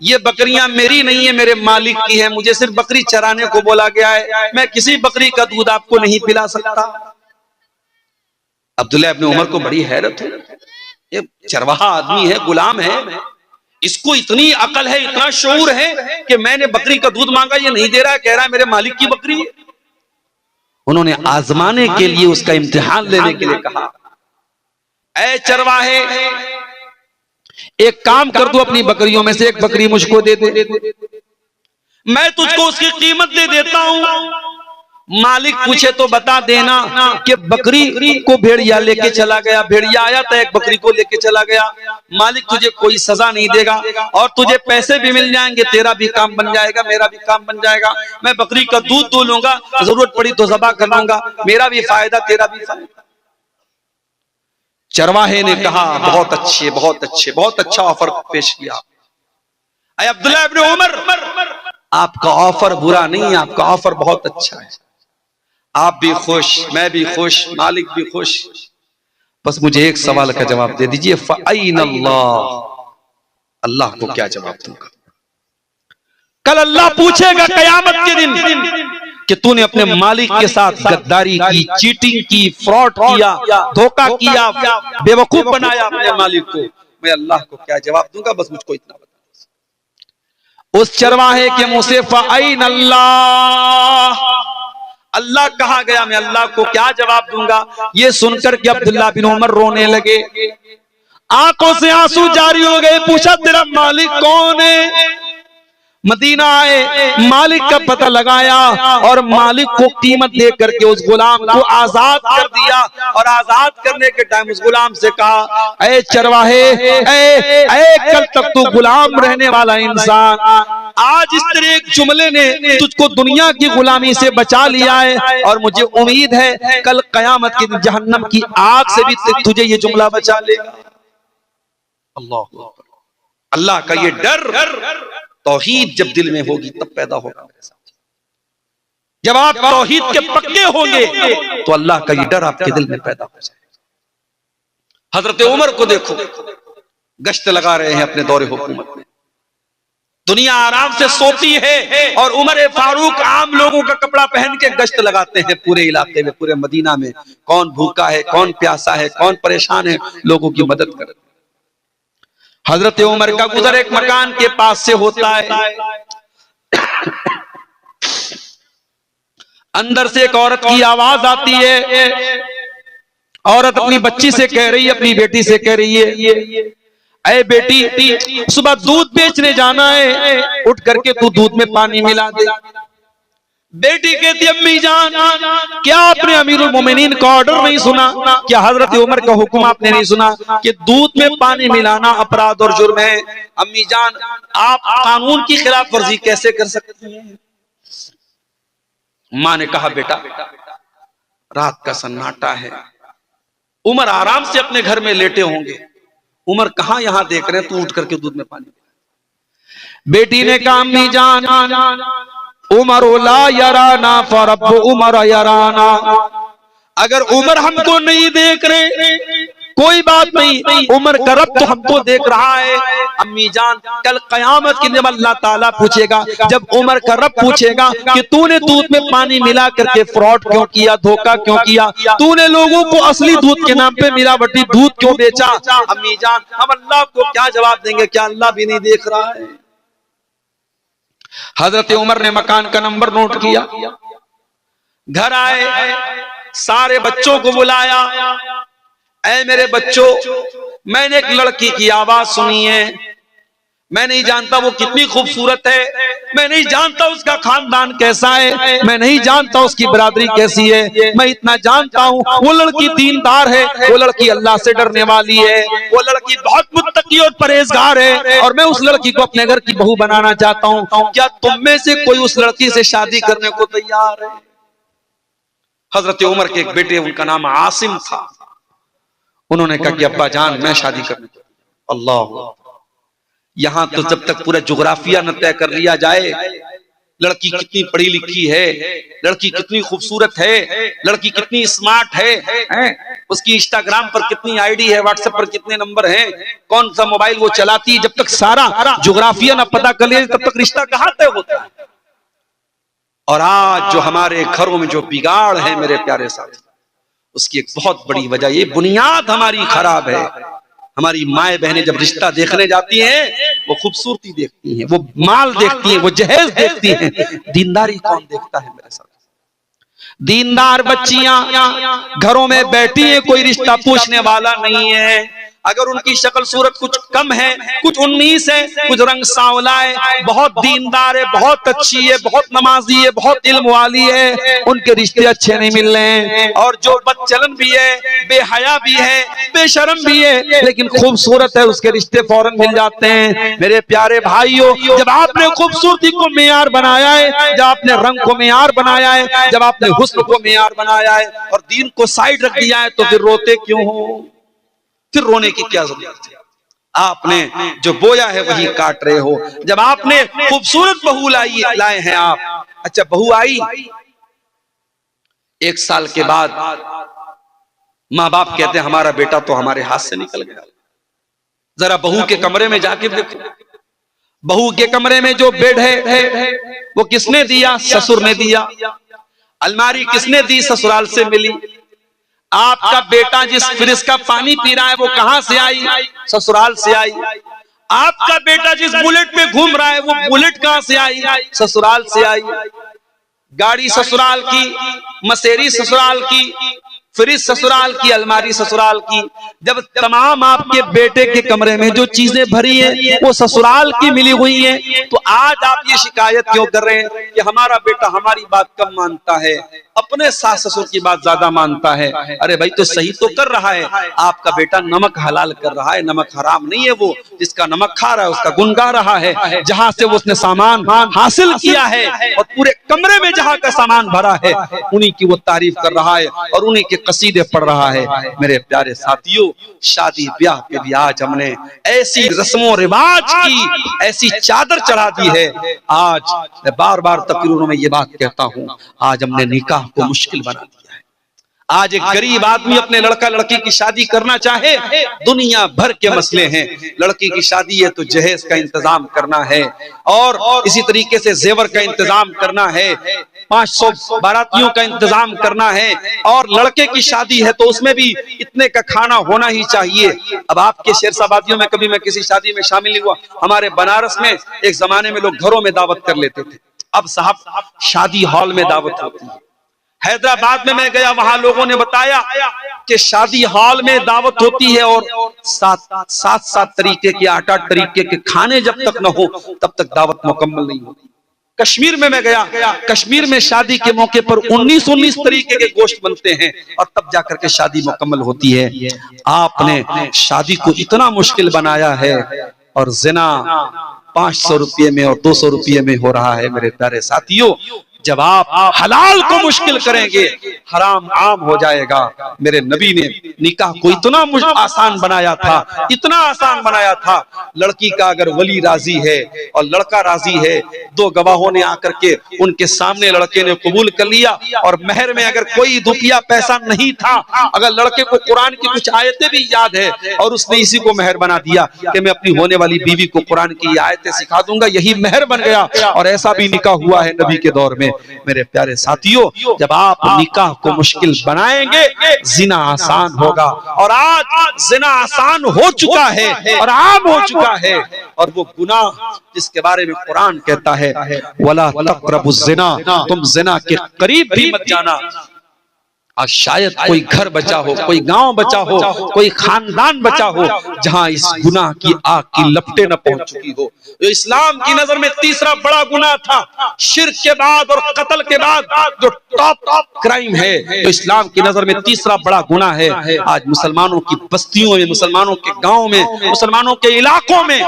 ये बकरियां मेरी नहीं है, मेरे मालिक की है, मुझे सिर्फ बकरी चराने को बोला गया है, मैं किसी बकरी का दूध आपको नहीं पिला सकता। अब्दुल्लाह इब्न उमर को बड़ी हैरत हुई, ये चरवाहा आदमी है, गुलाम है, इसको इतनी अकल है, इतना शऊर है कि मैंने बकरी का दूध मांगा, ये नहीं दे रहा है, कह रहा है मेरे मालिक की बकरी है। उन्होंने आजमाने के लिए, उसका इम्तिहान लेने के लिए कहा, ऐ चरवाहे, एक काम कर दो, अपनी बकरियों में से एक बकरी मुझको दे दे, मैं तुझको उसकी कीमत दे देता हूं। मालिक पूछे तो बता देना कि बकरी को भेड़िया लेके चला गया, भेड़िया आया था, एक बकरी को लेके चला गया, मालिक तुझे कोई सजा नहीं देगा और तुझे पैसे भी मिल जाएंगे, तेरा भी काम बन जाएगा, मेरा भी काम बन जाएगा, मैं बकरी का दूध दो लूंगा, जरूरत पड़ी तो ज़बा कर लूंगा, मेरा भी फायदा, तेरा भी फायदा। चरवाहे ने कहा बहुत अच्छे, बहुत अच्छे, बहुत अच्छा ऑफर पेश किया। अय अब्दुल्लाह इब्न उमर, आपका ऑफर बुरा नहीं, आपका ऑफर बहुत अच्छा है। आप भी खुश, मैं भी खुश, मालिक भी खुश। बस मुझे एक सवाल का जवाब दे दीजिए, फ़अयन अल्लाह, अल्लाह को क्या जवाब दूंगा? कल अल्लाह पूछेगा कयामत के दिन कि तूने अपने मालिक के साथ गद्दारी की, चीटिंग की, फ्रॉड किया, धोखा किया, बेवकूफ बनाया अपने मालिक को। मैं अल्लाह को क्या जवाब दूंगा? बस मुझको इतना बता। उस चरवाहे के मुंह से फ़अयन अल्लाह, अल्लाह कहा गया, मैं अल्लाह को क्या जवाब दूंगा? ये सुनकर के अब्दुल्लाह बिन उमर रोने लगे, आंखों से आंसू जारी हो गए। पूछा तेरा मालिक कौन है? मदीना आए, मालिक का पता लगाया और मालिक को कीमत दे करके उस गुलाम को आजाद कर दिया। और आजाद करने के टाइम उस गुलाम से कहा, ऐ चरवाहे, ऐ कल तक तू गुलाम रहने वाला इंसान, आज इस तरह एक जुमले ने तुझको दुनिया की गुलामी से बचा लिया है और मुझे उम्मीद है कल कयामत के दिन जहन्नम की आग से भी तुझे ये जुमला बचा लेगा। अल्लाह, अल्लाह का ये डर तौहीद जब दिल में होगी तब पैदा होगा। जब आप तौहीद के पक्के होंगे तो अल्लाह का ये डर आपके दिल में पैदा हो जाएगा। हजरत उमर को देखो, गश्त लगा रहे हैं अपने दौरे हुकूमत में, दुनिया आराम से सोती है और उमर फारूक आम लोगों का कपड़ा पहन के गश्त लगाते हैं पूरे इलाके में, पूरे मदीना में। कौन भूखा है, कौन प्यासा है, कौन परेशान है, लोगों की मदद करते। हजरत उमर का गुजर एक मकान के पास से होता है। अंदर से एक औरत की आवाज आती है। औरत अपनी बच्ची से कह रही है, अपनी बेटी से कह रही है, अरे बेटी सुबह दूध बेचने जाना है, उठ करके तू दूध में पानी मिला दे। बेटी कहती अम्मी जान, क्या आपने अमीरुल मोमिनीन का ऑर्डर नहीं सुना? क्या हजरत उमर का हुक्म आपने नहीं सुना कि दूध में पानी मिलाना अपराध और जुर्म है? अम्मी जान, आप कानून की खिलाफ वर्जी कैसे कर सकती हैं? मां ने कहा बेटा, रात का सन्नाटा है, उमर आराम से अपने घर में लेटे होंगे, उमर कहां यहां देख रहे हैं, तू उठ करके दूध में पानी मिला। बेटी ने कहा अम्मी जान, उमर ला यराना फरब्बु उमर यराना, अगर उमर हमको नहीं देख रहे कोई बात नहीं, उमर का रब तो हमको देख रहा है। अम्मी जान, कल कयामत के दिन अल्लाह ताला पूछेगा, जब उमर का रब पूछेगा कि तूने दूध में पानी मिला करके फ्रॉड क्यों किया, धोखा क्यों किया, तूने लोगों को असली दूध के नाम पे मिलावटी दूध क्यों बेचा? अम्मी जान, हम अल्लाह को क्या जवाब देंगे? क्या अल्लाह भी नहीं देख रहा है? हजरत उमर ने मकान का नंबर नोट किया, घर आए, सारे बच्चों को बुलाया। ऐ मेरे बच्चों, मैंने एक लड़की की आवाज सुनी है, मैं नहीं जानता वो कितनी खूबसूरत है, मैं नहीं जानता उसका खानदान कैसा है, मैं नहीं जानता उसकी बरादरी कैसी है, मैं इतना जानता हूँ वो लड़की दीनदार है, वो लड़की अल्लाह से डरने वाली है, वो लड़की बहुत मुत्तकी और परहेजगार है और मैं उस लड़की को अपने घर की बहू बनाना चाहता हूँ। क्या तुम में से कोई उस लड़की से शादी करने को तैयार है? हजरत उमर के एक बेटे, उनका नाम आसिम था, उन्होंने कहा कि अब्बा जान, मैं शादी करने को। अल्लाह, यहां तो जब तक पूरा जोग्राफिया न तय कर लिया जाए, लड़की कितनी पढ़ी लिखी है, लड़की कितनी खूबसूरत है, लड़की कितनी स्मार्ट है, उसकी इंस्टाग्राम पर कितनी आईडी है, व्हाट्सएप पर कितने नंबर हैं, कौन सा मोबाइल वो चलाती है, जब तक सारा जोग्राफिया न पता कर लिया तब तक रिश्ता कहां तय होता है? और आज जो हमारे घरों में जो बिगाड़ है मेरे प्यारे साथी, उसकी एक बहुत बड़ी वजह, ये बुनियाद हमारी खराब है। हमारी माए बहनें जब रिश्ता देखने जाती हैं, वो खूबसूरती देखती हैं, वो माल देखती हैं, वो जहेज देखती हैं, दीनदारी कौन देखता है मेरे साथ? दीनदार बच्चियां घरों में बैठी हैं, कोई रिश्ता पूछने वाला नहीं है। अगर उनकी शक्ल सूरत कुछ कम है, कुछ 19 है, कुछ रंग सांवला है, बहुत दीनदार है, बहुत अच्छी है, बहुत नमाजी है, बहुत इल्म वाली है, उनके रिश्ते अच्छे नहीं मिल रहे हैं। और जो बदचलन भी है, बेहया भी है, बेशरम भी है, लेकिन खूबसूरत है, उसके रिश्ते फौरन मिल जाते हैं। मेरे प्यारे भाइयों, जब आपने खूबसूरती को मेयार बनाया है, जब आपने रंग को मेयार बनाया है, जब आपने हुस्न को मेयार बनाया है और दीन को साइड रख दिया है, तो फिर रोते क्यों हो? फिर रोने की क्या जरूरत है? आपने जो बोया है वही काट रहे हो। जब आपने खूबसूरत बहू लाए हैं आप, अच्छा बहू आई, 1 साल के बाद माँ बाप कहते हैं हमारा बेटा तो हमारे हाथ से निकल गया। जरा बहू के कमरे में जाके देखो, बहू के कमरे में जो बेड है वो किसने दिया? ससुर ने दिया। अलमारी किसने दी? ससुराल से मिली। आपका बेटा जिस फ्रिज का पानी पी रहा है वो कहां से आई? ससुराल से आई। आपका बेटा जिस बुलेट में घूम रहा है वो बुलेट कहां से आई? ससुराल से आई। गाड़ी ससुराल की, मसेरी ससुराल की, फ्रिज ससुराल की, अलमारी ससुराल की। जब तमाम आपके बेटे के कमरे में जो चीजें भरी हैं वो ससुराल की मिली हुई हैं, तो आज आप ये शिकायत क्यों कर रहे हैं कि हमारा बेटा हमारी बात कम मानता है, अपने सास ससुर की बात ज्यादा मानता है? अरे भाई तो सही तो कर रहा है। आपका बेटा नमक हलाल कर रहा है, नमक हराम नहीं है। वो जिसका नमक खा रहा है उसका गुन गा रहा है। जहां से वो उसने सामान हासिल किया है और पूरे कमरे में जहां का सामान भरा है उन्हीं की वो तारीफ कर रहा है और उन्हीं के कसीदे पढ़ रहा है। मेरे प्यारे साथियों, शादी ब्याह पे भी आज हमने ऐसी रस्मों रिवाज की ऐसी चादर चढ़ा दी है। आज मैं बार बार तकरीरों में ये बात कहता हूं, आज हमने निकाह को मुश्किल बना दिया है। आज एक गरीब आदमी अपने लड़का लड़की की शादी करना चाहे, दुनिया भर के मसले हैं। लड़की की शादी है तो जहेज का इंतजाम करना है और इसी तरीके से जेवर का इंतजाम करना है, 500 बारातियों का इंतजाम करना है, और लड़के की शादी है तो उसमें भी इतने का खाना होना ही चाहिए। अब आपके शेरशाबादियों में कभी मैं किसी शादी में शामिल नहीं हुआ। हमारे बनारस में एक जमाने में लोग घरों में दावत कर लेते थे, अब साहब शादी हॉल में दावत होती है। हैदराबाद में मैं गया, वहां लोगों ने बताया कि शादी हॉल में दावत होती है और 7 तरीके के 8 तरीके के खाने जब तक न हो तब तक दावत मुकम्मल नहीं होती। कश्मीर में मैं गया, कश्मीर में शादी के मौके पर 19 तरीके के गोश्त बनते हैं और तब जाकर के शादी मुकम्मल होती है। आपने शादी को इतना मुश्किल बनाया है और जिना 500 रुपये में और 200 रुपये में हो रहा है। मेरे प्यारे साथियों, जब आप हलाल को मुश्किल करेंगे हराम आम हो जाएगा। मेरे नबी ने निकाह को इतना आसान बनाया था, इतना आसान बनाया था। लड़की का अगर वली राजी है और लड़का राजी है, 2 गवाहों ने आकर के उनके सामने लड़के ने कबूल कर लिया और महर में अगर कोई रुपया पैसा नहीं था, अगर लड़के को कुरान की कुछ आयतें भी याद है और उसने इसी को महर बना दिया कि मैं अपनी होने वाली बीवी को कुरान की आयतें सिखा दूंगा, यही महर बन गया। और ऐसा भी निकाह हुआ है नबी के दौर में। मेरे प्यारे साथियों, जब आप निकाह को मुश्किल बनाएंगे जिना आसान होगा। और आज जिना आसान हो चुका है और आम हो चुका है, और वो गुनाह जिसके बारे में कुरान कहता है वला तक़रबुज़ ज़िना, तुम जिना के करीब भी मत जाना। आज शायद कोई घर बचा हो, कोई गांव बचा हो, कोई खानदान बचा हो जहां इस गुनाह की आग की लपटें न पहुंच चुकी हो। जो इस्लाम की नजर में तीसरा बड़ा गुनाह था, शिर्क के बाद और कत्ल के बाद जो टॉप क्राइम है, तो इस्लाम की नजर में तीसरा बड़ा गुनाह है। आज मुसलमानों की बस्तियों में, मुसलमानों के गांव में, मुसलमानों के इलाकों में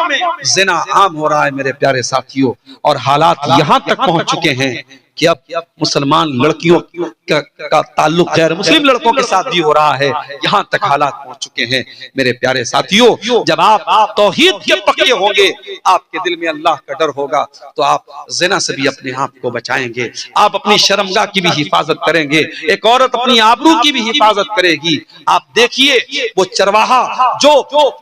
जिना आम हो रहा है मेरे प्यारे साथियों। और हालात यहां तक पहुंच चुके हैं कि अब मुसलमान लड़कियों का ताल्लुक गैर मुस्लिम लड़कों के साथ भी हो रहा है। यहां तक हालात पहुंच चुके हैं मेरे प्यारे साथियों। जब आप तौहीद के पक्के होंगे, आपके दिल में अल्लाह का डर होगा, तो आप जिना से भी अपने आप को बचाएंगे, आप अपनी शर्मगाह की भी हिफाजत करेंगे, एक औरत अपनी आबरू की भी हिफाजत करेगी। आप देखिए वो चरवाहा जो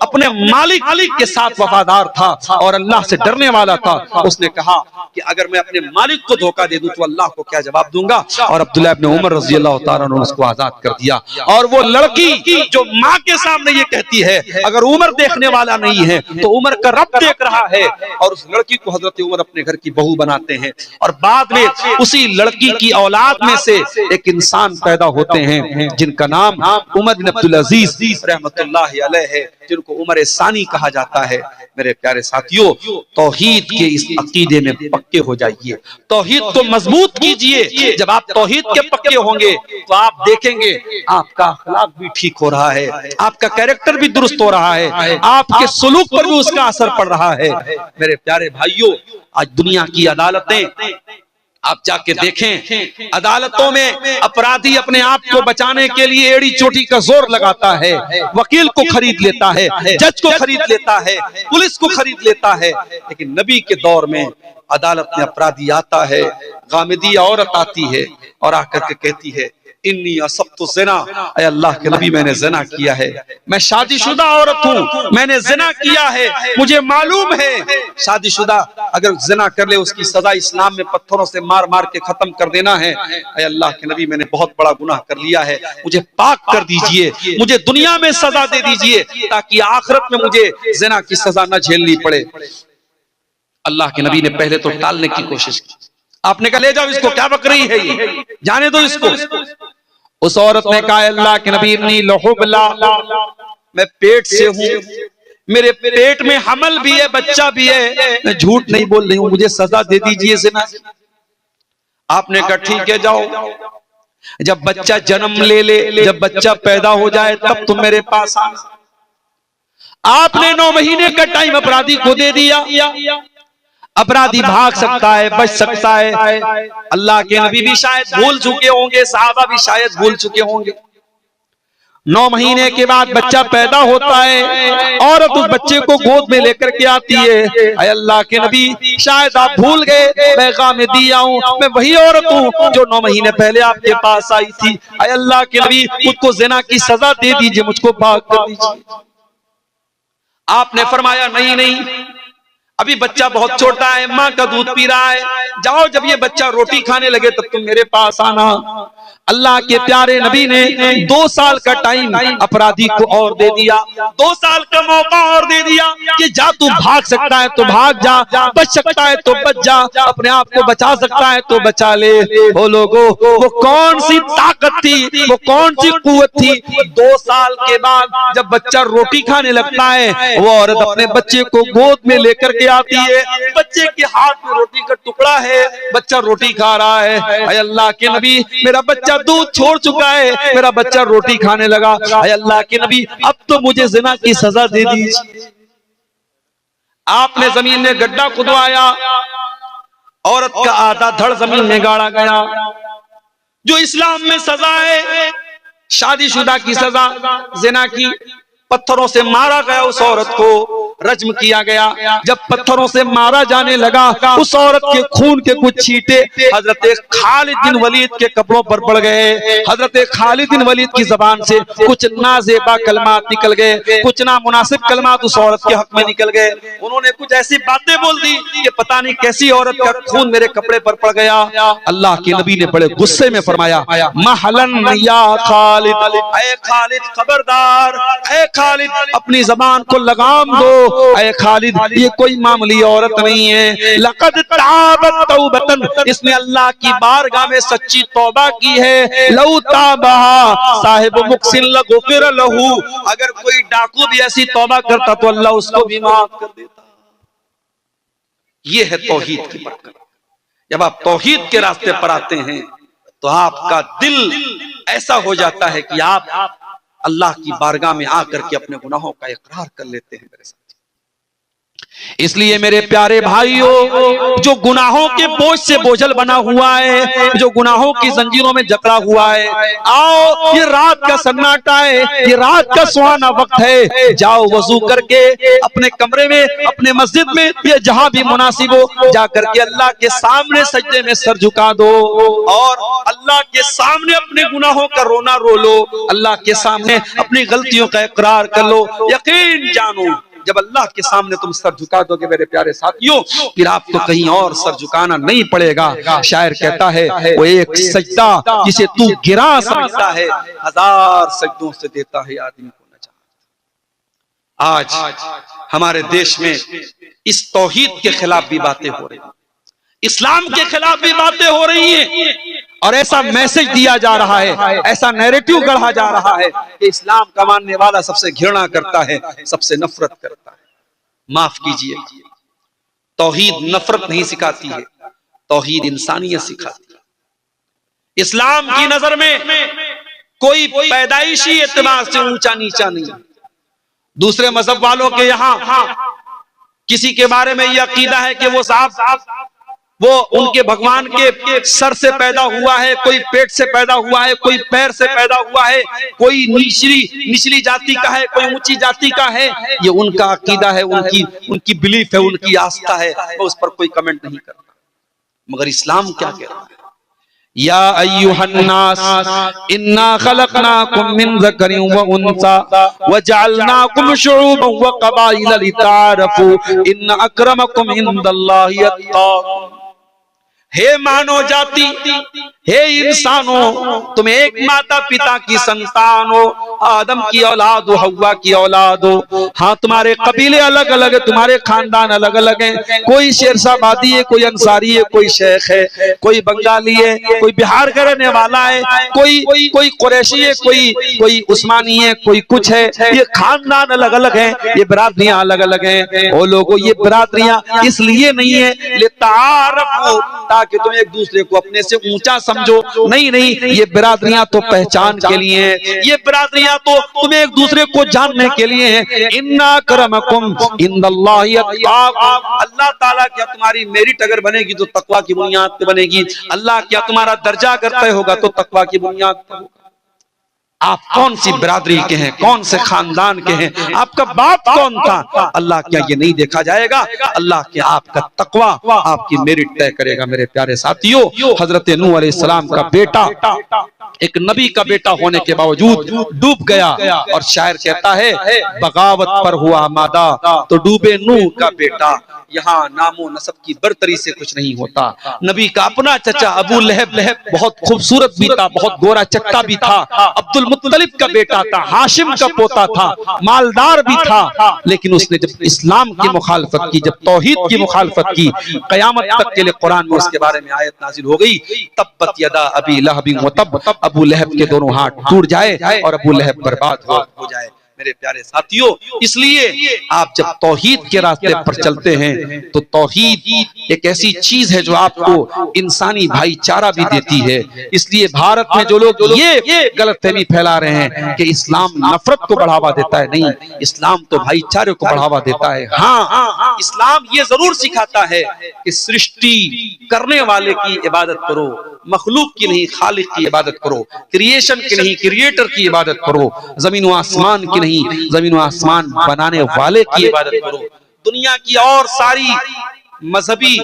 अपने मालिक के साथ वफादार था और अल्लाह से डरने वाला था, उसने कहा कि अगर मैं अपने मालिक को धोखा दे दूं तो अल्लाह को क्या जवाब दूंगा। और अब्दुल्लाह इब्न उमर रज़ी अल्लाह तआला अन्हु उसको आजाद कर दिया। और वो लड़की जो माँ के सामने ये कहती है अगर उमर देखने वाला नहीं है तो उमर का रब देख रहा है, और उस लड़की को हजरत उमर अपने घर की बहू बनाते हैं। और बाद में उसी लड़की की औलाद में से एक इंसान पैदा होते हैं जिनका नाम उमर बिन अब्दुल अजीज रहमतुल्लाहि अलैह है, जिनको उमर सानी कहा जाता है। मेरे प्यारे साथियों, तौहीद के इस अकीदे में पक्के हो जाइए, तौहीद को मजबूत कीजिए। जब आप तौहीद के पक्के होंगे तो आप देखेंगे आपका अखलाक भी ठीक हो रहा है, आपका कैरेक्टर भी दुरुस्त हो रहा है, आपके सुलूक पर भी उसका असर पड़ रहा है। मेरे प्यारे भाइयों, आज दुनिया की अदालतें आप जाके देखें, अदालतों में अपराधी अपने आप को बचाने के लिए एड़ी चोटी का जोर लगाता है, वकील को खरीद लेता है, जज को खरीद लेता है, पुलिस को खरीद लेता है। लेकिन नबी के दौर में अदालत में अपराधी आता है, गामिदी औरत आती है और आकर के कहती है, इन्नी असब्तु ज़िना, ऐ अल्लाह के नबी मैंने ज़िना किया है, मैं शादीशुदा औरत हूँ, मैंने ज़िना किया है, मुझे मालूम है। शादीशुदा अगर ज़िना कर ले उसकी सजा इस्लाम में पत्थरों से मार मार के खत्म कर देना है। ऐ अल्लाह के नबी मैंने बहुत बड़ा गुनाह कर लिया है, मुझे पाक कर दीजिए, मुझे दुनिया में सजा दे दीजिए ताकि आखिरत में मुझे ज़िना की सजा न झेलनी पड़े। अल्लाह के नबी ने पहले तो टालने की कोशिश की, आपने कहा ले जाओ इसको, क्या बक रही है ये, जाने दो इसको। उस औरत ने कहा, अल्लाह के नबी इन्नी लहुबला, मैं पेट से हूं, मेरे पेट में हमल भी है, बच्चा भी है, मैं झूठ नहीं बोल रही हूं, मुझे सजा दे दीजिए ज़िना। आपने कहा ठीक है जाओ, जब बच्चा जन्म ले, जब बच्चा पैदा हो जाए तब तुम मेरे पास आना। आपने 9 महीने का टाइम अपराधी को दे दिया। अपराधी भाग सकता है, बच सकता है। अल्लाह के नबी भी शायद भूल चुके होंगे, सहाबा भी शायद भूल चुके होंगे। 9 महीने के बाद बच्चा पैदा होता है, औरत उस बच्चे को गोद में लेकर के आती है। ऐ अल्लाह के नबी शायद आप भूल गए, मैं गामिदी हूं, मैं वही औरत हूं जो 9 महीने पहले आपके पास आई थी। ऐ अल्लाह के नबी मुझको ज़िना की सजा दे दीजिए, मुझको पाक कर दीजिए। आपने फरमाया नहीं नहीं, अभी बच्चा बहुत छोटा है, माँ का दूध पी रहा है, जाओ जब ये बच्चा रोटी खाने लगे तब तुम मेरे पास आना। अल्लाह के प्यारे नबी ने 2 साल का टाइम अपराधी को और दे दिया, 2 साल का मौका और दे दिया कि जा तू भाग सकता है तो भाग जा, बच सकता है तो बच जा, अपने आप को बचा सकता है तो बचा ले। वो लोगों, वो कौन सी ताकत थी, वो कौन सी कुव्वत थी। 2 साल के बाद जब बच्चा रोटी खाने लगता है, वो औरत अपने बच्चे को गोद में लेकर के आती है, बच्चे के हाथ में रोटी का टुकड़ा है, बच्चा रोटी खा रहा है। ऐ अल्लाह के नबी मेरा बच्चा दूध छोड़ चुका है, मेरा बच्चा रोटी खाने लगा। ऐ अल्लाह के नबी अब तो मुझे ज़िना की सजा दे दीजिए। आपने जमीन में गड्ढा खुदवाया, औरत का आधा धड़ जमीन में गाड़ा गया। जो इस्लाम में सजा है शादीशुदा की सजा, ज़िना की, पत्थरों से मारा गया, उस औरत को रज्म किया गया। जब पत्थरों से मारा जाने लगा, उस औरत के खून के कुछ छींटे हजरत खालिद बिन वलीद के कपड़ों पर पड़ गए। हजरत खालिद बिन वलीद की जबान से कुछ नाजेबा कलमात निकल गए, कुछ नामुनासिब कलमात उस औरत के हक में निकल गए। उन्होंने कुछ ऐसी बातें बोल दी कि पता नहीं कैसी औरत का खून मेरे कपड़े पर पड़ गया। अल्लाह के नबी ने बड़े गुस्से में फरमाया, महलन या खालिद, ऐ खालिद खबरदार, ऐ खालिद अपनी जबान को लगाम दो। ऐ खालिद ये कोई मामूली औरत नहीं है, लक़द ताबत तौबतन, इसने अल्लाह की बारगाह में सच्ची तौबा की है। लौ ताबहा साहिब मुक्सिन लगुफिर लहू, अगर कोई डाकू भी ऐसी तौबा करता तो अल्लाह उसको भी माफ कर देता। ये है तौहीद की बरकत। जब आप तौहीद के रास्ते पर आते हैं तो आपका दिल ऐसा हो जाता है कि आप अल्लाह की बारगाह में आकर के अपने गुनाहों का इकरार कर लेते हैं। मेरे साथ इसलिए मेरे प्यारे भाइयों, जो गुनाहों के बोझ से बोझल बना हुआ है, जो गुनाहों की जंजीरों में जकड़ा हुआ है, आओ ये रात का सन्नाटा है, ये रात का सुहाना वक्त है, जाओ वजू करके अपने कमरे में, अपने मस्जिद में, ये जहां भी मुनासिब हो, जाकर के अल्लाह के सामने सजदे में सर झुका दो और अल्लाह के सामने अपने गुनाहों का रोना रो लो, अल्लाह के सामने अपनी गलतियों का इकरार कर लो। यकीन जानो जब अल्लाह के सामने तुम सर झुका दोगे मेरे प्यारे साथियों, फिर आपको कहीं और सर झुकाना नहीं पड़ेगा। शायर कहता है, वो एक सजदा जिसे तू गिरा समझता है, 1000 सजदों से देता है आदमी को नजात। आज हमारे देश में इस तौहीद के खिलाफ भी बातें हो रही हैं, इस्लाम के खिलाफ भी बातें हो रही हैं और ऐसा मैसेज दिया जा रहा है, ऐसा नैरेटिव गढ़ा जा रहा है कि इस्लाम का मानने वाला सबसे घृणा करता है, सबसे नफरत करता है। माफ कीजिए, तौहीद नफरत नहीं सिखाती है, तौहीद इंसानियत सिखाती है। इस्लाम की नजर में कोई पैदाइशी एतबार से ऊंचा नीचा नहीं। दूसरे मजहब वालों के यहां किसी के बारे में यह अकीदा है कि वो साहब वो उनके भगवान के सर से पैदा हुआ है, कोई पेट से पैदा हुआ है, कोई पैर से पैदा हुआ है, कोई निचली जाति का है, कोई ऊंची जाति का है। ये उनका अकीदा है, उनकी बिलीफ है, उनकी आस्था है। मैं उस पर कोई कमेंट नहीं करता। मगर इस्लाम क्या कह रहा है? या अय्युहन्नास इन्ना खलकनाकुम मिन ज़करिन व उन्सा व जअलनाकुम शुऊबन व क़बाइल लितारफू इन्न अक्रमकुम इंदल्लाहि अत्क़ाकुम। हे मानव जाति, हे इंसानों, तुम एक माता पिता की संतान हो, आदम की औलाद हो, हव्वा की औलाद हो। हाँ, तुम्हारे कबीले अलग अलग है, तुम्हारे खानदान अलग अलग हैं। कोई शेरशाहबादी है, कोई अंसारी है, कोई शेख है, कोई बंगाली है, कोई बिहार का रहने वाला है, कोई कुरैशी है, कोई उस्मानी है, कोई कुछ है। ये खानदान अलग अलग है, ये बिरादरियां अलग अलग हैं। ओ लोगों, ये बिरादरियां इसलिए नहीं है लितारफू, ताकि तुम एक दूसरे को अपने से ऊंचा समझो। नहीं, ये बिरादरियां तो पहचान के लिए हैं, ये बिरादरियां तो तुम्हें एक दूसरे को जानने के लिए हैं। इन्ना करमकुम इंदल्लाहि अत्क़ाकुम। अल्लाह ताला क्या तुम्हारी मेरिट अगर बनेगी तो तकवा की बुनियाद पे बनेगी। अल्लाह क्या तुम्हारा दर्जा अगर तय होगा तो तकवा की बुनियाद पे होगा। आप कौन सी बिरादरी के हैं, कौन से खानदान के हैं, आपका बाप कौन था, अल्लाह क्या ये नहीं देखा जाएगा? अल्लाह क्या आपका तकवा आपकी मेरिट तय करेगा। मेरे प्यारे साथियों, हजरत नूह अलैहिस्सलाम का बेटा एक नबी का बेटा होने के बावजूद डूब गया, और शायर कहता है बगावत पर हुआ मादा तो डूबे नूह का बेटा। यहाँ नामो नसब की बरतरी से कुछ नहीं होता। नबी का अपना चचा अबू लहब बहुत खूबसूरत भी था, बहुत गोरा चट्टा भी था, अब्दुल मुत्तलिब का बेटा था, हाशिम का पोता था, मालदार भी था। लेकिन उसने जब इस्लाम की मुखालफत की, जब तौहीद की मुखालफत की, कयामत तक के लिए कुरान में उसके बारे में आयत नाजिल हो गई, तब्बत यदा अबी लहबिन व तब, अबू लहब के दोनों हाथ टूट जाए और अबू लहब बर्बाद हो जाए। मेरे प्यारे साथियों, इसलिए आप जब तौहीद के रास्ते पर चलते हैं तो तौहीद एक ऐसी चीज है जो आपको इंसानी भाईचारा भी देती है। इसलिए भारत में जो लोग ये गलतफहमी फैला रहे हैं कि इस्लाम नफरत को बढ़ावा देता है, नहीं, इस्लाम तो भाईचारे को बढ़ावा देता है। हाँ, इस्लाम ये जरूर सिखाता है कि सृष्टि करने वाले की इबादत करो, मखलूक की नहीं, खालिक की इबादत करो, क्रिएशन की नहीं, क्रिएटर की इबादत करो, जमीन व आसमान की नहीं, जमीन व आसमान बनाने वाले की इबादत करो। दुनिया की और सारी मजहबी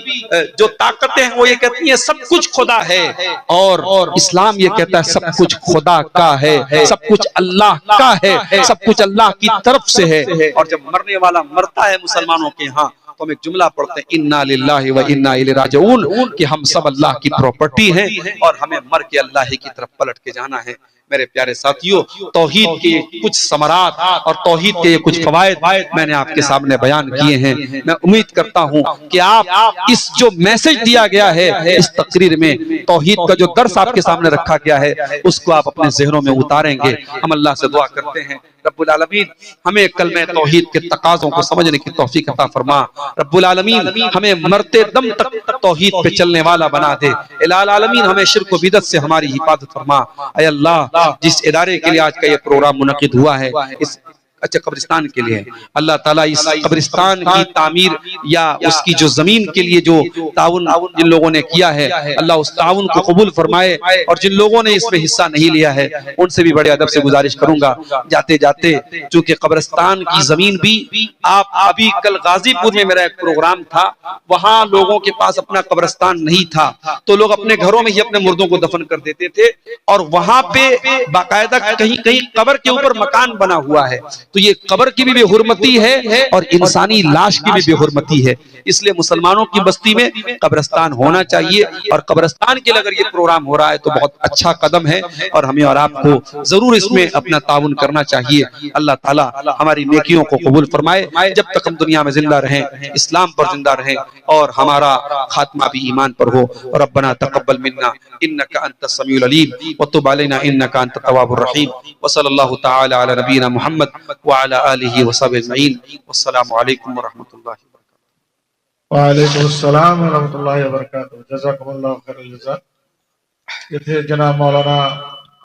जो ताकतें हैं वो ये कहती हैं सब कुछ खुदा है, और इस्लाम ये कहता है सब कुछ खुदा का है, सब कुछ अल्लाह का है, सब कुछ अल्लाह की तरफ से है। और जब मरने वाला मरता है मुसलमानों के यहाँ तो हम एक जुमला पढ़ते हैं, इन्ना लिल्लाहि व इन्ना इलैहि राजिऊन, कि हम सब अल्लाह की प्रॉपर्टी हैं और हमें मर के अल्लाह ही की तरफ पलट के जाना है। मेरे प्यारे साथियों, तौहीद के कुछ समरात और तौहीद के कुछ फवायद मैंने आपके सामने बयान किए हैं। मैं उम्मीद करता हूं कि आप इस जो मैसेज दिया गया है इस तकरीर में, तौहीद का जो दर्स आपके सामने रखा गया है, उसको आप अपने ज़हनों में उतारेंगे। हम अल्लाह से दुआ करते हैं रब्बुल आलमीन हमें कलमे तौहीद के तकाज़ों को समझने की तौफीक अता फरमा। रब्बुल आलमीन हमें मरते दम तक तौहीद पे चलने वाला बना दे। इलाल आलमीन हमें शिर्क व बिदअत से हमारी हिफाजत फरमा। ऐ अल्लाह, जिस इदारे के लिए आज का ये प्रोग्राम मुनक़िद हुआ है, इस अच्छा कब्रिस्तान के लिए, अल्लाह ताला इस कब्रिस्तान की तामीर या उसकी जो जमीन के लिए जो ताउन जिन लोगों ने किया है, अल्लाह उस ताउन को कबूल फरमाए। और जिन लोगों ने इसमें हिस्सा नहीं लिया है उनसे भी बड़े अदब से गुजारिश करूंगा, जाते जाते, चूंकि कब्रिस्तान की जमीन भी आप अभी कल गाजीपुर में मेरा एक प्रोग्राम था, वहां लोगों के पास अपना कब्रिस्तान नहीं था, तो लोग अपने घरों में ही अपने मुर्दों को दफन कर देते थे, और वहां पे बाकायदा कहीं कहीं कब्र के ऊपर मकान बना हुआ है। तो ये कब्र की भी बेहुरमती है और इंसानी लाश की भी बेहुरमती है। इसलिए मुसलमानों की बस्ती में कब्रिस्तान होना चाहिए, और कब्रिस्तान के लिए अगर ये प्रोग्राम हो रहा है तो बहुत अच्छा कदम है, और हमें और आपको जरूर इसमें अपना ताउन करना चाहिए। अल्लाह ताला हमारी नेकियों को कबूल फरमाए। जब तक हम दुनिया में जिंदा रहें, इस्लाम पर जिंदा रहें, और हमारा खात्मा भी ईमान पर हो। रब्बना तक़ब्बल मिन्ना इन्नका अंतस समीउल अलीम व तुब अलैना इन्नका अंतत तव्वाबुर रहीम। व सल्लल्लाहु तआला अला नबीना मुहम्मद व अला आलिहि व सहबिहि अजमईन। वस्सलामु अलैकुम व रहमतुल्लाहि व बरकातुहू। व अलैकुम अस्सलाम व रहमतुल्लाहि व बरकातुहू। जज़ाकुमुल्लाहु खैरल जज़ा। ये थे जनाब मौलाना